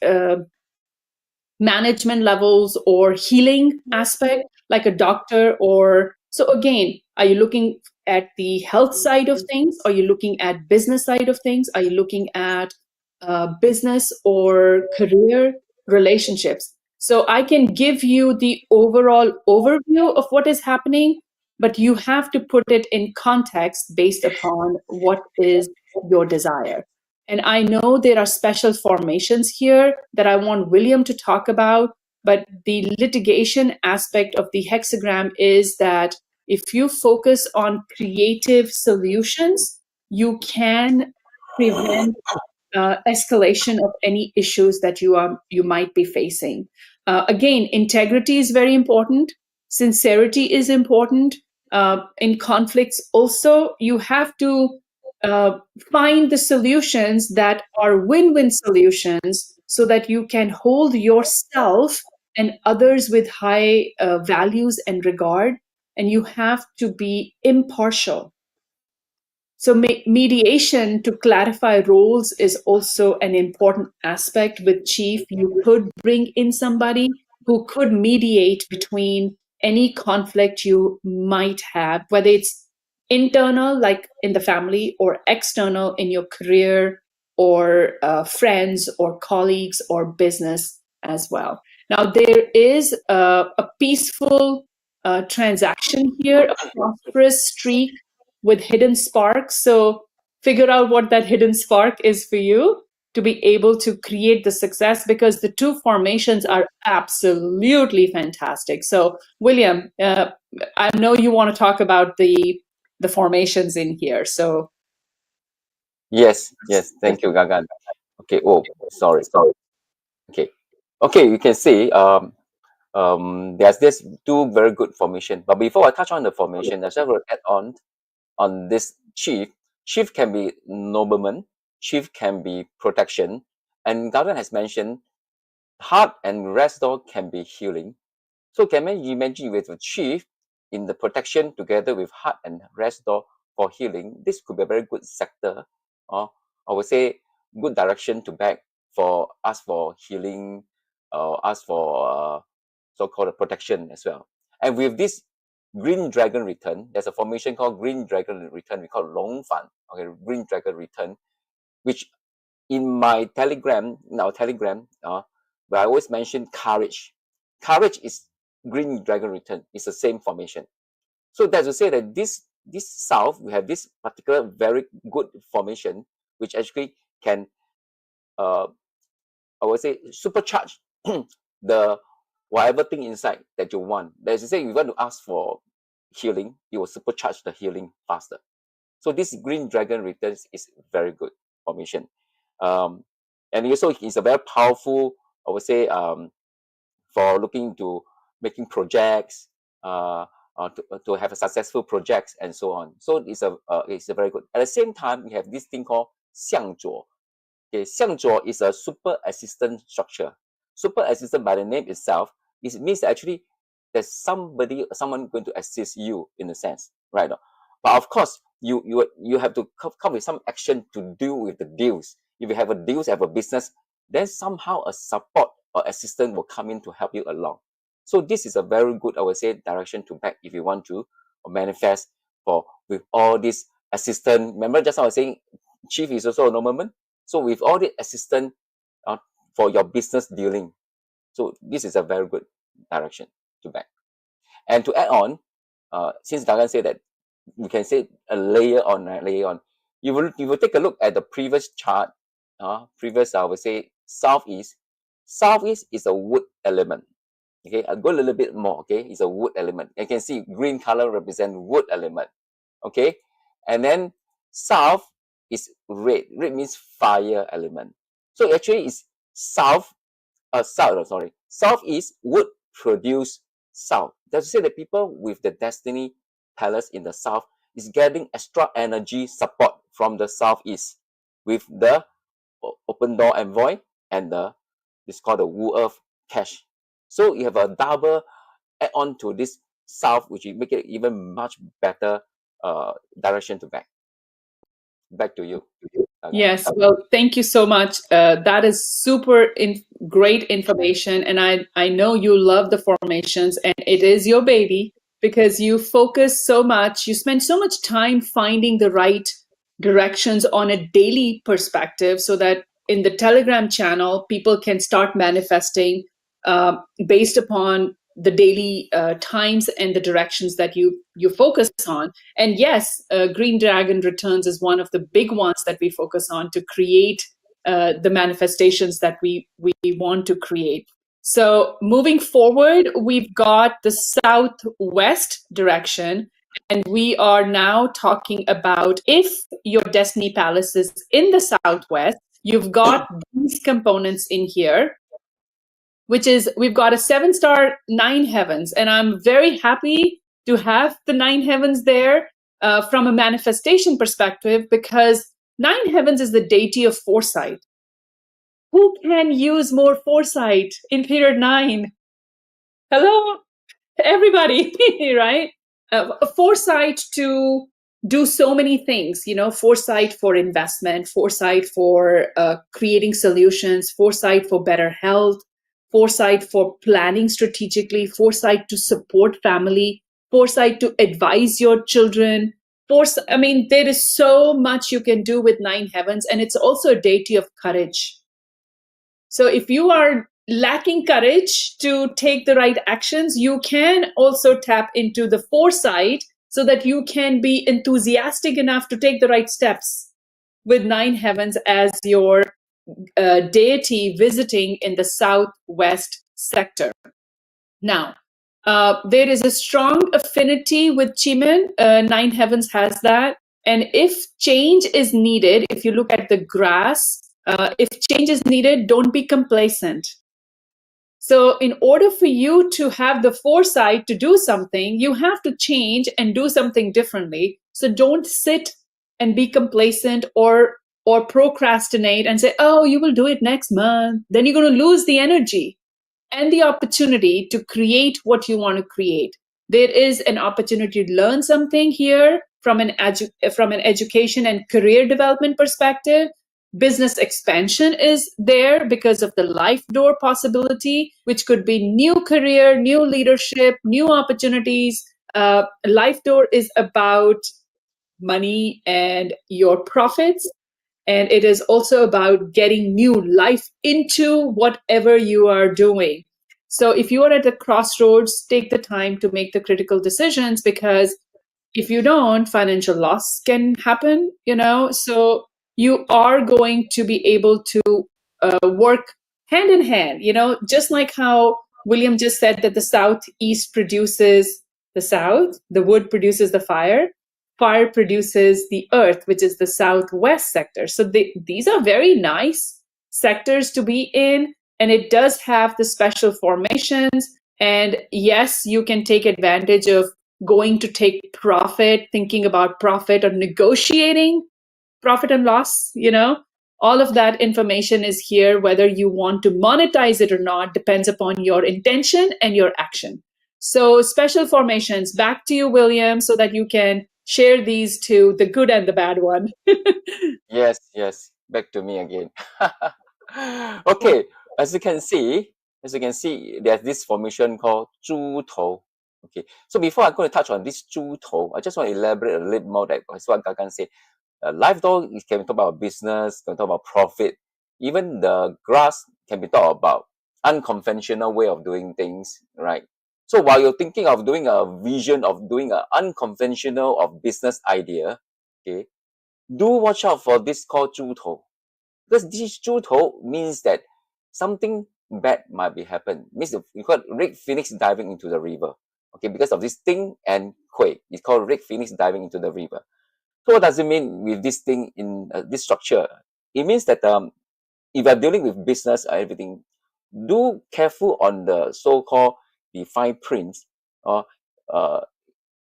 management levels or healing aspect, like a doctor. Or so again, are you looking at the health side of things? Are you looking at business side of things? Are you looking at business or career, relationships? So I can give you the overall overview of what is happening, but you have to put it in context based upon what is your desire. And I know there are special formations here that I want William to talk about, but the litigation aspect of the hexagram is that if you focus on creative solutions, you can prevent escalation of any issues that you might be facing. Again, integrity is very important. Sincerity is important. In conflicts, also, you have to uh, find the solutions that are win-win solutions, so that you can hold yourself and others with high values and regard, and you have to be impartial. So mediation to clarify roles is also an important aspect with chief. You could bring in somebody who could mediate between any conflict you might have, whether it's internal, like in the family, or external in your career, or friends or colleagues or business as well. Now, there is a peaceful transaction here, a prosperous streak with hidden sparks. So figure out what that hidden spark is for you to be able to create the success, because the two formations are absolutely fantastic. So William, I know you want to talk about the formations in here. So Yes, thank you, Gagan. Okay, sorry. Okay, you can see there's this two very good formation. But before I touch on the formation, I just want to add on this chief. Chief can be nobleman, chief can be protection, and Gagan has mentioned heart and restore can be healing. So can you imagine with a chief in the protection together with heart and restore for healing? This could be a very good sector, or I would say good direction to back for us for healing, us for so-called protection as well. And with this green dragon return, there's a formation called green dragon return. We call it long fan. Okay, green dragon return, which in my telegram, where I always mention courage. Courage is green dragon return. It's the same formation. So that's to say that this south, we have this particular very good formation, which actually can, I would say, supercharge the whatever thing inside that you want. As you say, you want to ask for healing, you will supercharge the healing faster. So this green dragon returns is very good formation. And also it's a very powerful, I would say, for looking to making projects, to have a successful projects and so on. So it's a very good. At the same time, we have this thing called 向佐. Okay, 向佐 is a super assistant structure. Super assistant by the name itself, it means actually there's someone going to assist you in a sense, right? But of course, you have to come with some action to deal with the deals. If you have a deals, have a business, then somehow a support or assistant will come in to help you along. So this is a very good, I would say, direction to back if you want to manifest for with all this assistant. Remember just now I was saying chief is also a nobleman. So with all the assistant for your business dealing, so this is a very good direction to back. And to add on, since Gagan said that we can say a layer on, you will take a look at the previous chart. Previous, I would say southeast. Southeast is a wood element. Okay, I'll go a little bit more. Okay, it's a wood element. You can see green color represent wood element. Okay, and then south is red. Red means fire element. So actually, it's south. Southeast would produce south. That's to say that people with the destiny palace in the south is getting extra energy support from the southeast with the open door envoy and it's called the Wu Earth cash. So you have a double add on to this south, which will make it even much better direction to back. Back to you. Yes, well, thank you so much. That is great information, and I know you love the formations, and it is your baby because you focus so much. You spend so much time finding the right directions on a daily perspective, so that in the Telegram channel, people can start manifesting based upon the daily times and the directions that you focus on. And yes, Green Dragon Returns is one of the big ones that we focus on to create the manifestations that we want to create. So moving forward, we've got the southwest direction, and we are now talking about if your Destiny Palace is in the southwest, you've got these components in here, which is we've got a 7-star 9 heavens. And I'm very happy to have the 9 heavens there from a manifestation perspective, because 9 heavens is the deity of foresight. Who can use more foresight in period 9? Hello, everybody, right? Foresight to do so many things, foresight for investment, foresight for creating solutions, foresight for better health, foresight for planning strategically, foresight to support family, foresight to advise your children. There is so much you can do with 9 heavens, and it's also a deity of courage. So if you are lacking courage to take the right actions, you can also tap into the foresight so that you can be enthusiastic enough to take the right steps with 9 heavens as your deity visiting in the southwest sector. Now, there is a strong affinity with QiMen. 9 heavens has that. And if change is needed, if you look at the grass, if change is needed, don't be complacent. So in order for you to have the foresight to do something, you have to change and do something differently. So don't sit and be complacent or procrastinate and say, oh, you will do it next month. Then you're going to lose the energy and the opportunity to create what you want to create. There is an opportunity to learn something here from an education and career development perspective. Business expansion is there because of the life door possibility, which could be new career, new leadership, new opportunities. Life door is about money and your profits. And it is also about getting new life into whatever you are doing. So if you are at a crossroads, take the time to make the critical decisions, because if you don't, financial loss can happen, So you are going to be able to work hand in hand, just like how William just said that the southeast produces the south, the wood produces the fire produces the earth, which is the southwest sector. So these are very nice sectors to be in, and it does have the special formations. And yes, you can take advantage of going to take profit, thinking about profit, or negotiating profit and loss, all of that information is here. Whether you want to monetize it or not depends upon your intention and your action. So special formations, back to you, William, so that you can share these two, the good and the bad one. Yes, back to me again. Okay, as you can see, there's this formation called 猪头. Okay, so before I'm going to touch on this 猪头, I just want to elaborate a little more. That is what Gagan said. Life door can talk about business, can talk about profit. Even the grass can be talked about unconventional way of doing things, right? So while you're thinking of doing a vision of doing an unconventional of business idea, okay, do watch out for this called 猪头, because this 猪头 means that something bad might be happen. Means you call red phoenix diving into the river. Okay, because of this thing and quake, it's called red phoenix diving into the river. So what does it mean with this thing in this structure? It means that if you're dealing with business or everything, do careful on the so-called the fine print, or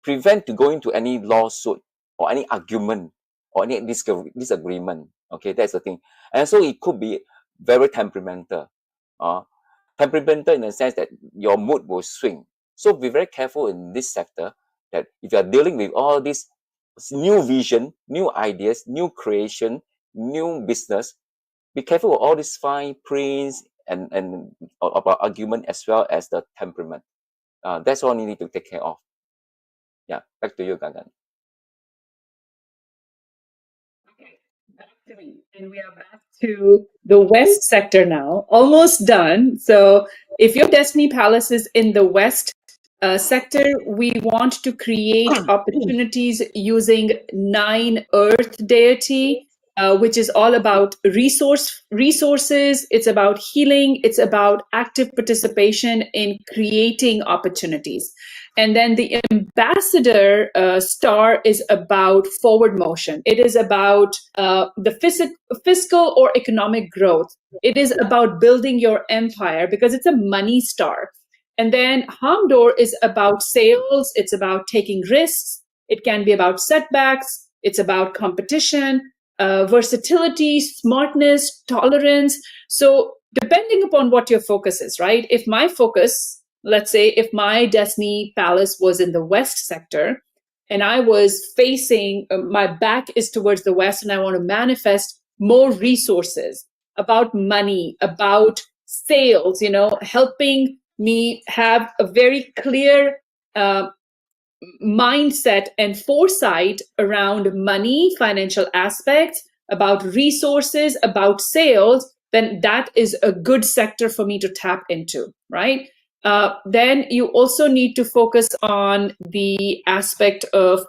prevent to go into any lawsuit or any argument or any disagreement. Okay, that's the thing. And so it could be very temperamental. Temperamental in the sense that your mood will swing. So be very careful in this sector, that if you are dealing with all these new vision, new ideas, new creation, new business. Be careful of all these fine prints and about argument as well as the temperament. That's all you need to take care of. Yeah, back to you, Gagan. Back to me. And we are back to the West sector now, almost done. So if your Destiny Palace is in the West sector, we want to create opportunities using 9 Earth deity, which is all about resources. It's about healing. It's about active participation in creating opportunities. And then the ambassador star is about forward motion. It is about the fiscal or economic growth. It is about building your empire because it's a money star. And then Hamdor is about sales. It's about taking risks. It can be about setbacks. It's about competition, versatility, smartness, tolerance. So depending upon what your focus is, right? If my focus, let's say if my Destiny Palace was in the West sector and I was facing, my back is towards the West and I want to manifest more resources, about money, about sales, helping me have a very clear mindset and foresight around money, financial aspects, about resources, about sales, then that is a good sector for me to tap into, right? Then you also need to focus on the aspect of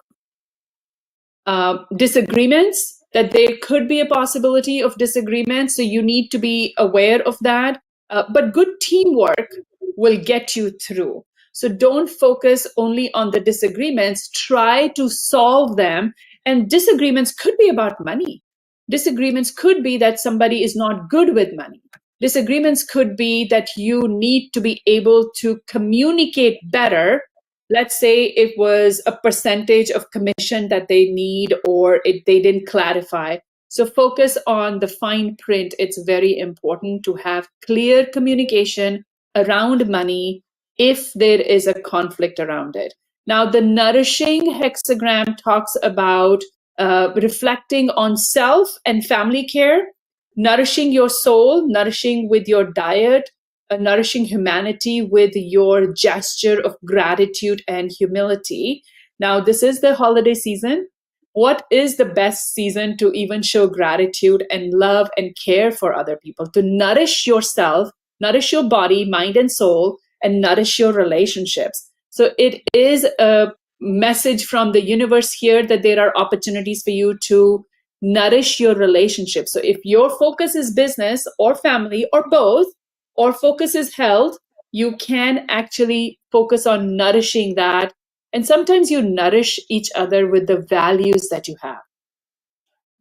disagreements, that there could be a possibility of disagreement. So you need to be aware of that. But good teamwork will get you through. So don't focus only on the disagreements. Try to solve them. And disagreements could be about money. Disagreements could be that somebody is not good with money. Disagreements could be that you need to be able to communicate better. Let's say it was a percentage of commission that they need or they didn't clarify. So focus on the fine print. It's very important to have clear communication around money if there is a conflict around it. Now, the nourishing hexagram talks about reflecting on self and family care, nourishing your soul, nourishing with your diet, nourishing humanity with your gesture of gratitude and humility. Now, this is the holiday season. What is the best season to even show gratitude and love and care for other people? To nourish yourself, nourish your body, mind, and soul, and nourish your relationships. So it is a message from the universe here that there are opportunities for you to nourish your relationships. So if your focus is business or family or both, or focus is health, you can actually focus on nourishing that. And sometimes you nourish each other with the values that you have.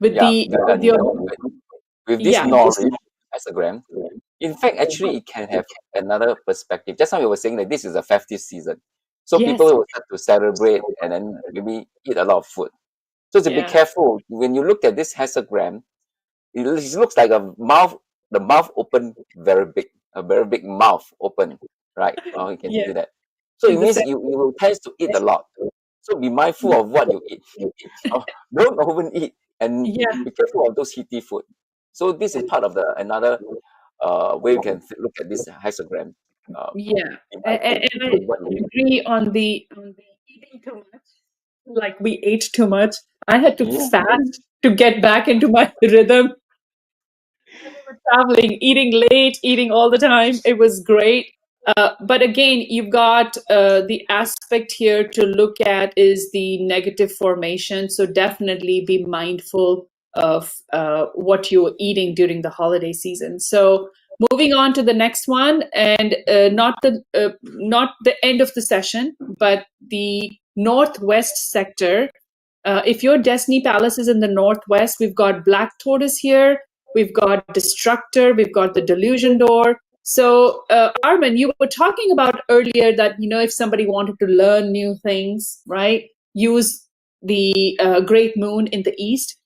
With this knowledge hexagram, in fact, actually, it can have another perspective. Just now we were saying that this is a festive season. So people will start to celebrate and then maybe eat a lot of food. So to be careful, when you look at this hexagram, it looks like a mouth, the mouth open very big, a very big mouth open, right? You can see that. So it means you will tend to eat a lot. So be mindful of what you eat. Don't overeat and be careful of those heaty food. So this is part of another way you can look at this hexagram. And I agree on the eating too much. Like we ate too much. I had to fast to get back into my rhythm. When we were traveling, eating late, eating all the time. It was great. But again, you've got the aspect here to look at is the negative formation. So definitely be mindful of what you're eating during the holiday season. So moving on to the next one, and not the end of the session, but the Northwest sector. If your Destiny Palace is in the Northwest, we've got Black Tortoise here. We've got Destructor. We've got the Delusion Door. So, Armin, you were talking about earlier that, if somebody wanted to learn new things, right, use the Great Moon in the East.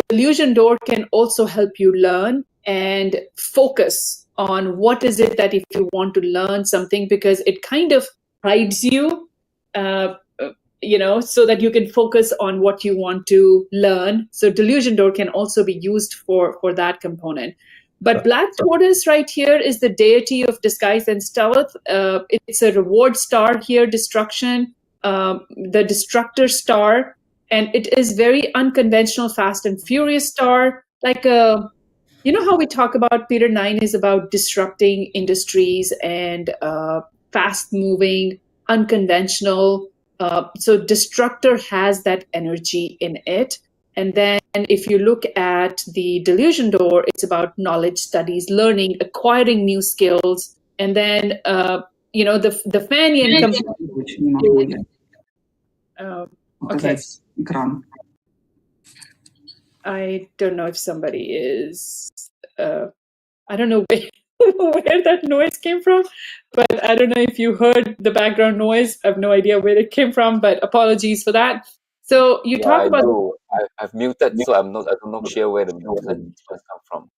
Delusion Door can also help you learn and focus on what is it that if you want to learn something, because it kind of hides you so that you can focus on what you want to learn. So delusion door can also be used for that component. But Black Tortoise right here is the deity of disguise and stealth. It's a reward star here, destruction, the destructor star, and it is very unconventional, fast and furious star. Like how we talk about Peter 9 is about disrupting industries and fast moving, unconventional. So destructor has that energy in it. And then if you look at the delusion door, it's about knowledge, studies, learning, acquiring new skills. And then, the Fenian component. Okay. I don't know if somebody is, I don't know where that noise came from, but I don't know if you heard the background noise. I have no idea where it came from, but apologies for that. So you talk about. I've muted, so I'm not sure where the noise come from.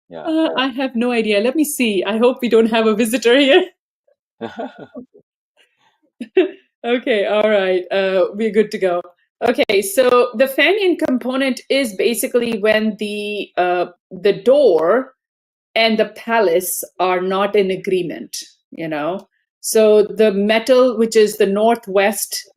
Yeah. I have no idea. Let me see. I hope we don't have a visitor here. Okay, all right. We're good to go. Okay, so the Fenian component is basically when the door and the palace are not in agreement, So the metal, which is the northwest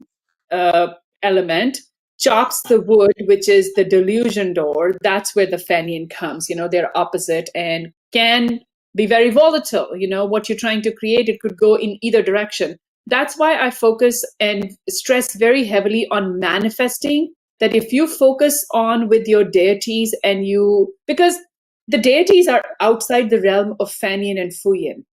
element, chops the wood, which is the delusion door. That's where the Fenian comes. They're opposite and can be very volatile. What you're trying to create, it could go in either direction. That's why I focus and stress very heavily on manifesting, that if you focus on with your deities because the deities are outside the realm of Fenian and Fuyin.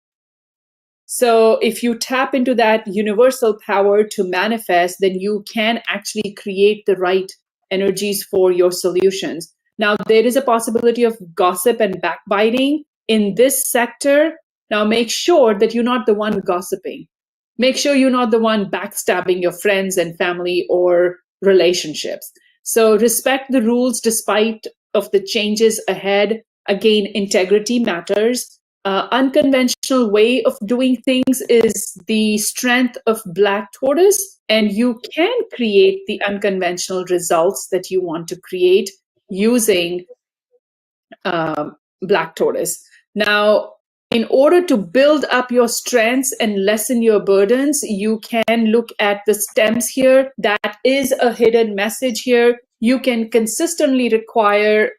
So if you tap into that universal power to manifest, then you can actually create the right energies for your solutions. Now, there is a possibility of gossip and backbiting in this sector. Now, make sure that you're not the one gossiping. Make sure you're not the one backstabbing your friends and family or relationships. So respect the rules despite of the changes ahead. Again, integrity matters. Unconventional way of doing things is the strength of Black Tortoise, and you can create the unconventional results that you want to create using Black Tortoise. Now, in order to build up your strengths and lessen your burdens, you can look at the stems here. That is a hidden message here. You can consistently require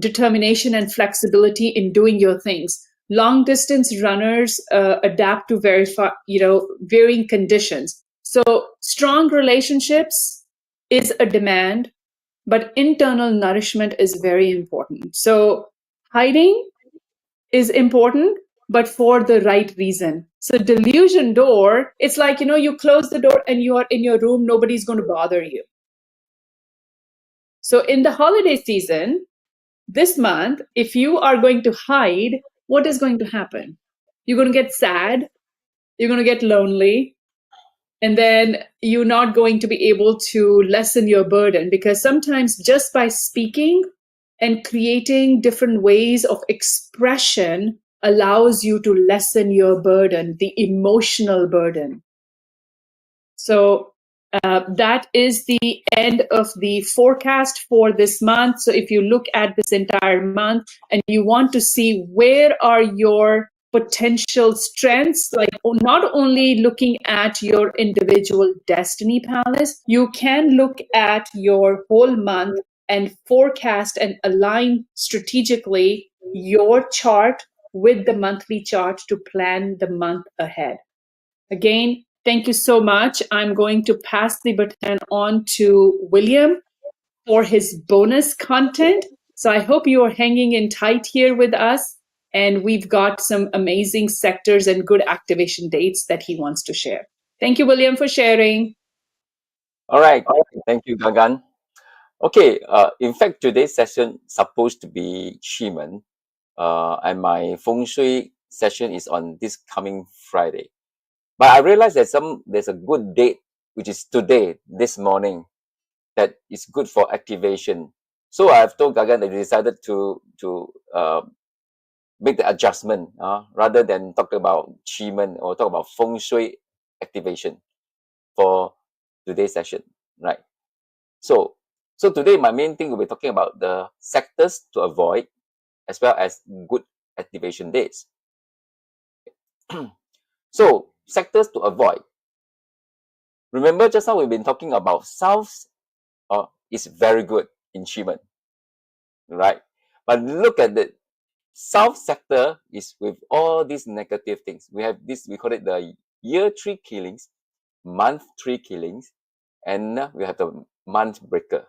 determination and flexibility in doing your things. Long distance runners adapt to varying conditions. So strong relationships is a demand, but internal nourishment is very important. So hiding is important, but for the right reason. So delusion door, it's like, you close the door and you are in your room, nobody's going to bother you. So in the holiday season, this month, if you are going to hide, what is going to happen? You're going to get sad, you're going to get lonely, and then you're not going to be able to lessen your burden, because sometimes just by speaking and creating different ways of expression allows you to lessen your burden, the emotional burden. So that is the end of the forecast for this month. So if you look at this entire month and you want to see where are your potential strengths, like not only looking at your individual destiny palace, you can look at your whole month and forecast and align strategically your chart with the monthly chart to plan the month ahead. Again, thank you so much. I'm going to pass the baton on to William for his bonus content. So I hope you are hanging in tight here with us. And we've got some amazing sectors and good activation dates that he wants to share. Thank you, William, for sharing. All right. Thank you, Gagan. Okay. In fact, today's session supposed to be QiMen, and my Feng Shui session is on this coming Friday. But I realized that there's a good date, which is today, this morning, that is good for activation. So I've told Gagan that we decided to make the adjustment rather than talk about QiMen or talk about Feng Shui activation for today's session, right? So today my main thing will be talking about the sectors to avoid as well as good activation dates. So sectors to avoid. Remember just now we've been talking about South is very good in QiMen, right? But look at the South sector is with all these negative things. We have this, we call it the year 3 killings, month 3 killings, and we have the month breaker.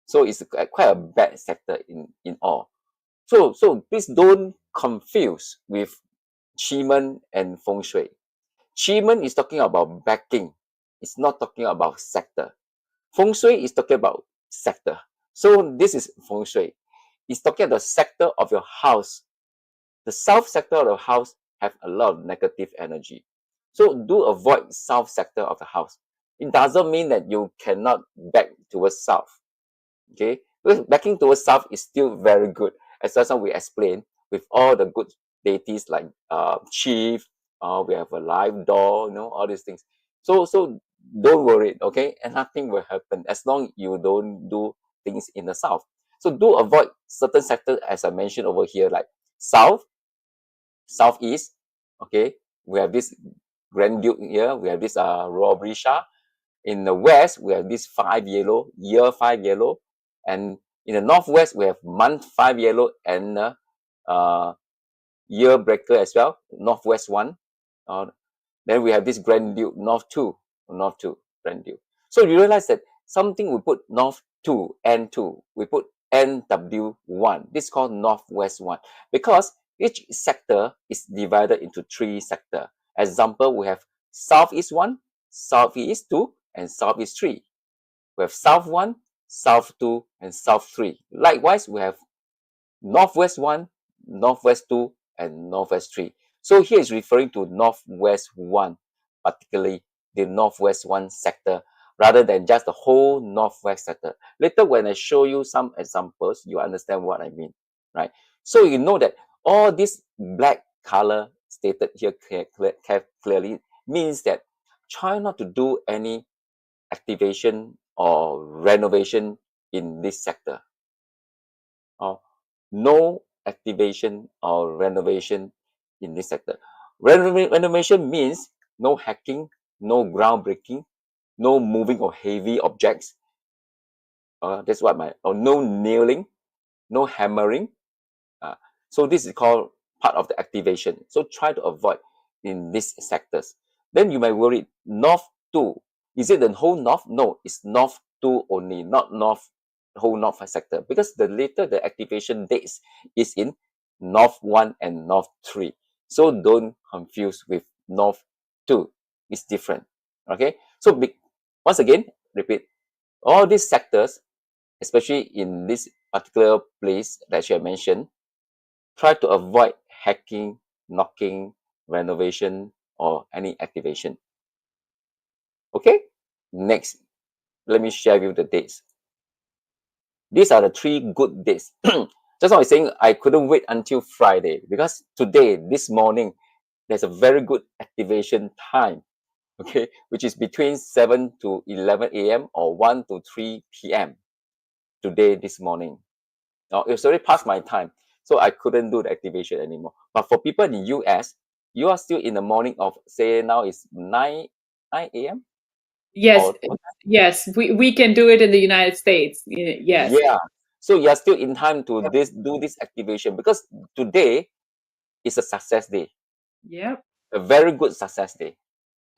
So it's quite a bad sector in all. So please don't confuse with QiMen and Feng Shui. QiMen is talking about backing. It's not talking about sector. Feng Shui is talking about sector. So this is Feng Shui. It's talking about the sector of your house. The south sector of the house have a lot of negative energy. So do avoid south sector of the house. It doesn't mean that you cannot back towards south. Okay, because backing towards south is still very good. As just now we explained with all the good deities like chief, we have a live door, all these things. So don't worry, okay, and nothing will happen as long you don't do things in the south. So do avoid certain sectors as I mentioned over here, like south, southeast. Okay, we have this Grand Duke here, we have this Robrisha. In the west, we have this 5 yellow, year 5 yellow. And in the northwest, we have month 5 yellow and year breaker as well, northwest one. Then we have this Grand Duke, north 2, Grand Duke. So you realize that something we put north 2, N2, we put NW1. This is called northwest 1 because each sector is divided into 3 sectors. Example, we have southeast 1, southeast 2, and southeast 3. We have south 1, south 2, and south 3. Likewise, we have northwest 1, northwest 2, and northwest 3. So here is referring to northwest 1, particularly the northwest 1 sector, rather than just the whole northwest sector. Later, when I show you some examples, you understand what I mean, right? So you know that all this black color stated here clearly means that try not to do any activation or renovation in this sector. No activation or renovation in this sector. Renovation means no hacking, no groundbreaking, no moving of heavy objects. That's what no nailing, no hammering. So this is called part of the activation. So try to avoid in these sectors. Then you might worry, north 2. Is it the whole north? No, it's north 2 only, not whole north sector. Because the later the activation dates is in north 1 and north 3. So don't confuse with north 2. It's different. Okay. So once again, repeat, all these sectors, especially in this particular place that you mentioned, try to avoid hacking, knocking, renovation, or any activation. Okay, next, let me share with you the dates. These are the 3 good days. Just now I was saying I couldn't wait until Friday because today, this morning, there's a very good activation time, okay, which is between 7 to 11 a.m. or 1 to 3 p.m. today, this morning. Now, it's already past my time, so I couldn't do the activation anymore. But for people in the US, you are still in the morning of, say, now it's 9 a.m.? Yes, yes, we can do it in the United States. Yes. Yeah. So you are still in time to do this activation because today is a success day. Yep. A very good success day.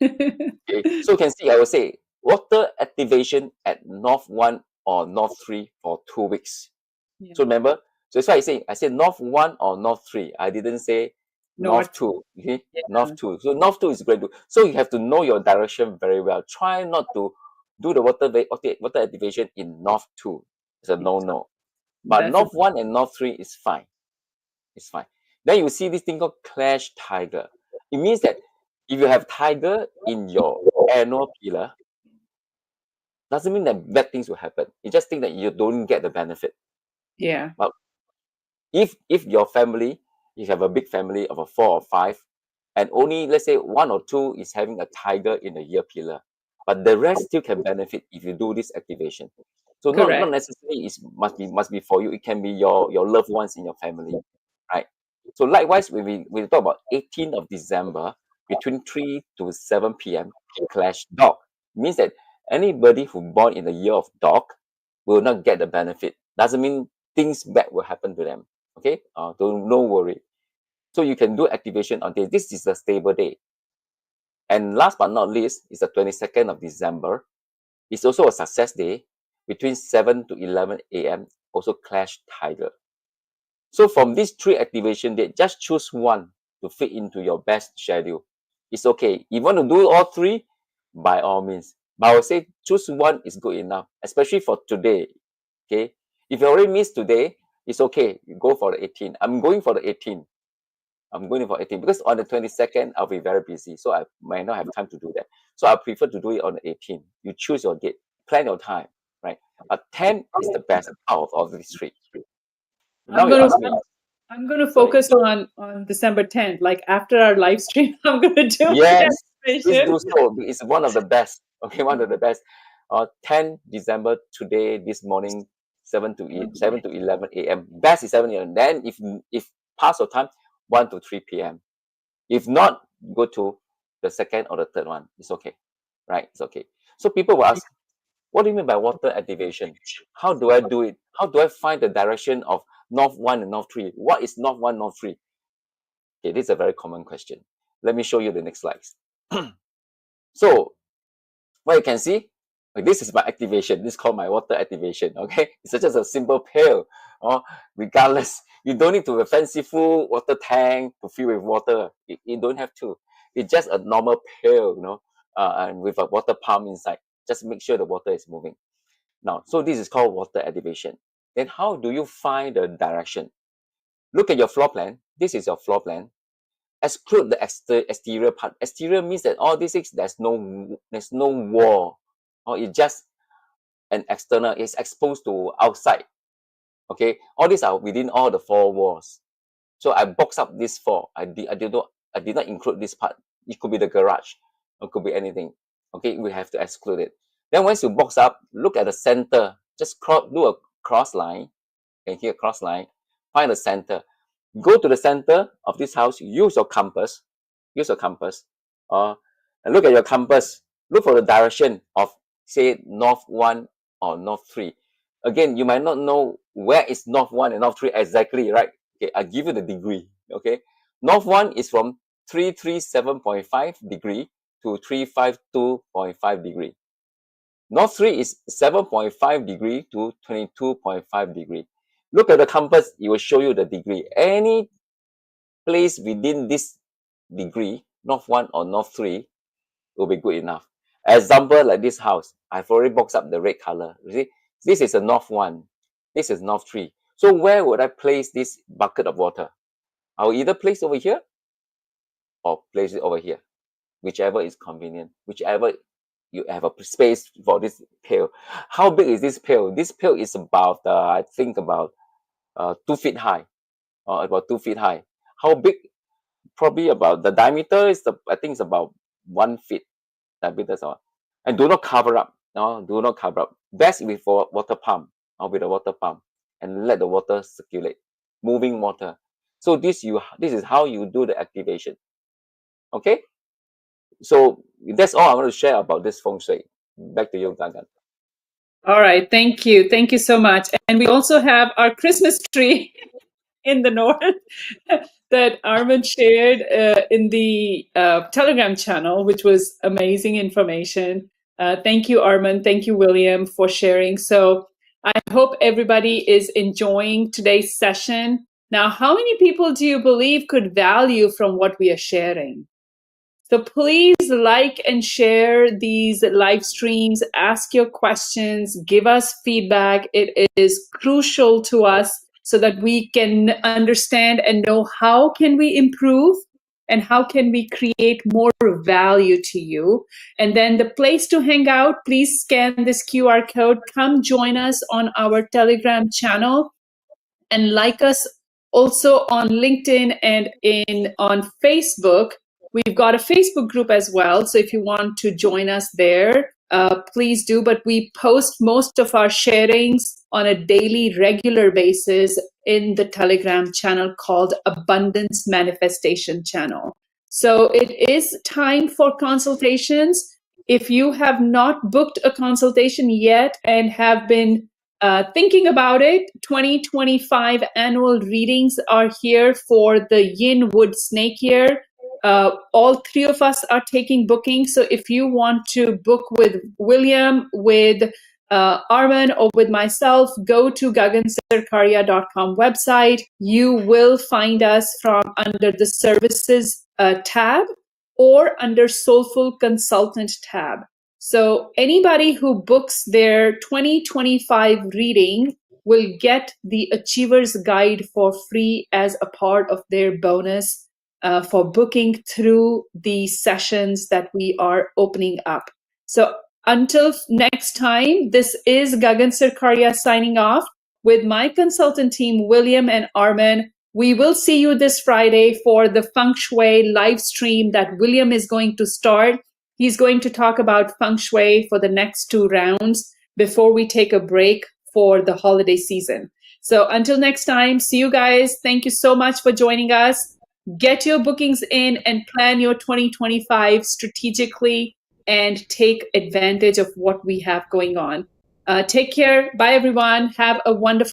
Okay. So you can see, I will say, water activation at North 1 or North 3 for 2 weeks. Yeah. So remember, so that's why I said North 1 or North 3. I didn't say North 2. Okay? Yeah. North 2. So North 2 is great. So you have to know your direction very well. Try not to do the water activation in North 2. It's a no-no. But North 1 and North 3 is fine. It's fine. Then you see this thing called Clash Tiger. It means that if you have Tiger in your annual pillar, doesn't mean that bad things will happen. You just think that you don't get the benefit. Yeah. But if your family, you have a big family of a 4 or 5, and only let's say 1 or 2 is having a Tiger in the year pillar, but the rest still can benefit if you do this activation. So not Correct. necessarily must be for you. It can be your loved ones in your family, right? So likewise, when we talk about 18th of December between 3 to 7 p.m. clash dog means that anybody who born in the year of dog will not get the benefit. Doesn't mean things bad will happen to them. Okay, don't worry. So you can do activation on this. This is a stable day. And last but not least is the 22nd of December. It's also a success day between 7 to 11 a.m. Also clash tiger. So from these 3 activation dates, just choose one to fit into your best schedule. It's okay. If you want to do all 3, by all means. But I would say choose one is good enough, especially for today. Okay. If you already missed today, it's okay. You go for the 18. I'm going for the 18. I'm going for 18 because on the 22nd, I'll be very busy. So I might not have time to do that. So I prefer to do it on the 18th. You choose your date, plan your time, right? But 10 is the best out of these 3. Now I'm you going ask to me. I'm going to Sorry. focus on December 10th. Like after our live stream, I'm going to do the Yes, please activation. do so. It's one of the best. Okay, one of the best. 10 December today, this morning, 7 to 11 a.m. Best is 7 a.m. Then if pass your time, 1 to 3 p.m. If not, go to the second or the third one. It's okay, right? It's okay. So people will ask, what do you mean by water activation? How do I do it? How do I find the direction of North 1 and North 3? What is North 1, North 3? Okay, this is a very common question. Let me show you the next slides. So, what you can see, this is my activation. This is called my water activation. Okay, it's just a simple pail. Regardless, you don't need to have a fanciful water tank to fill with water. You don't have to. It's just a normal pail, and with a water pump inside. Just make sure the water is moving. Now, so this is called water activation. Then how do you find the direction? Look at your floor plan. This is your floor plan. Exclude the exterior part. Exterior means that all these things, there's no wall, or it's just an external. It's exposed to outside. Okay, all these are within all the 4 walls. So I box up these 4. I did not include this part. It could be the garage, it could be anything. Okay, we have to exclude it. Then once you box up, look at the center. Just do a cross line, and here cross line. Find the center. Go to the center of this house. Use your compass. And look at your compass. Look for the direction of, say, North 1 or North 3. Again, you might not know where is North 1 and North 3 exactly, right? Okay, I give you the degree. Okay, North 1 is from 337.5 degree to 352.5 degree. North 3 is 7.5 degree to 22.5 degree. Look at the compass, it will show you the degree. Any place within this degree, North 1 or North 3, will be good enough. Example, like this house, I've already boxed up the red color. You see, this is a North 1, this is North 3. So where would I place this bucket of water? I will either place over here or place it over here, whichever is convenient, whichever you have a space for this pail. How big is this pail? This pail is about, I think about 2 feet high, or about 2 feet high. How big? Probably about the diameter is I think it's about 1 feet diameter. And do not cover up. No, do not cover up. Best with water pump, or with a water pump, and let the water circulate, moving water. So this is how you do the activation. Okay. So that's all I want to share about this feng shui. Back to you, Gagan. All right. Thank you. Thank you so much. And we also have our Christmas tree in the north that Armin shared in the Telegram channel, which was amazing information. Thank you, Armin. Thank you, William, for sharing. So I hope everybody is enjoying today's session. Now, how many people do you believe could value from what we are sharing? So please like and share these live streams, ask your questions, give us feedback. It is crucial to us so that we can understand and know how can we improve and how can we create more value to you. And then the place to hang out, please scan this QR code. Come join us on our Telegram channel and like us also on LinkedIn and on Facebook. We've got a Facebook group as well. So if you want to join us there, please do. But we post most of our sharings on a daily, regular basis in the Telegram channel called Abundance Manifestation Channel. So it is time for consultations. If you have not booked a consultation yet and have been thinking about it, 2025 annual readings are here for the Yin Wood Snake year. All three of us are taking bookings. So if you want to book with William, with Arman, or with myself, go to GaganSarkaria.com website. You will find us from under the services tab or under Soulful Consultant tab. So anybody who books their 2025 reading will get the Achiever's Guide for free as a part of their bonus for booking through the sessions that we are opening up. So until next time, this is Gagan Sarkaria signing off with my consultant team, William and Arman. We will see you this Friday for the Feng Shui live stream that William is going to start. He's going to talk about Feng Shui for the next 2 rounds before we take a break for the holiday season. So until next time, see you guys. Thank you so much for joining us. Get your bookings in and plan your 2025 strategically and take advantage of what we have going on. Take care. Bye, everyone. Have a wonderful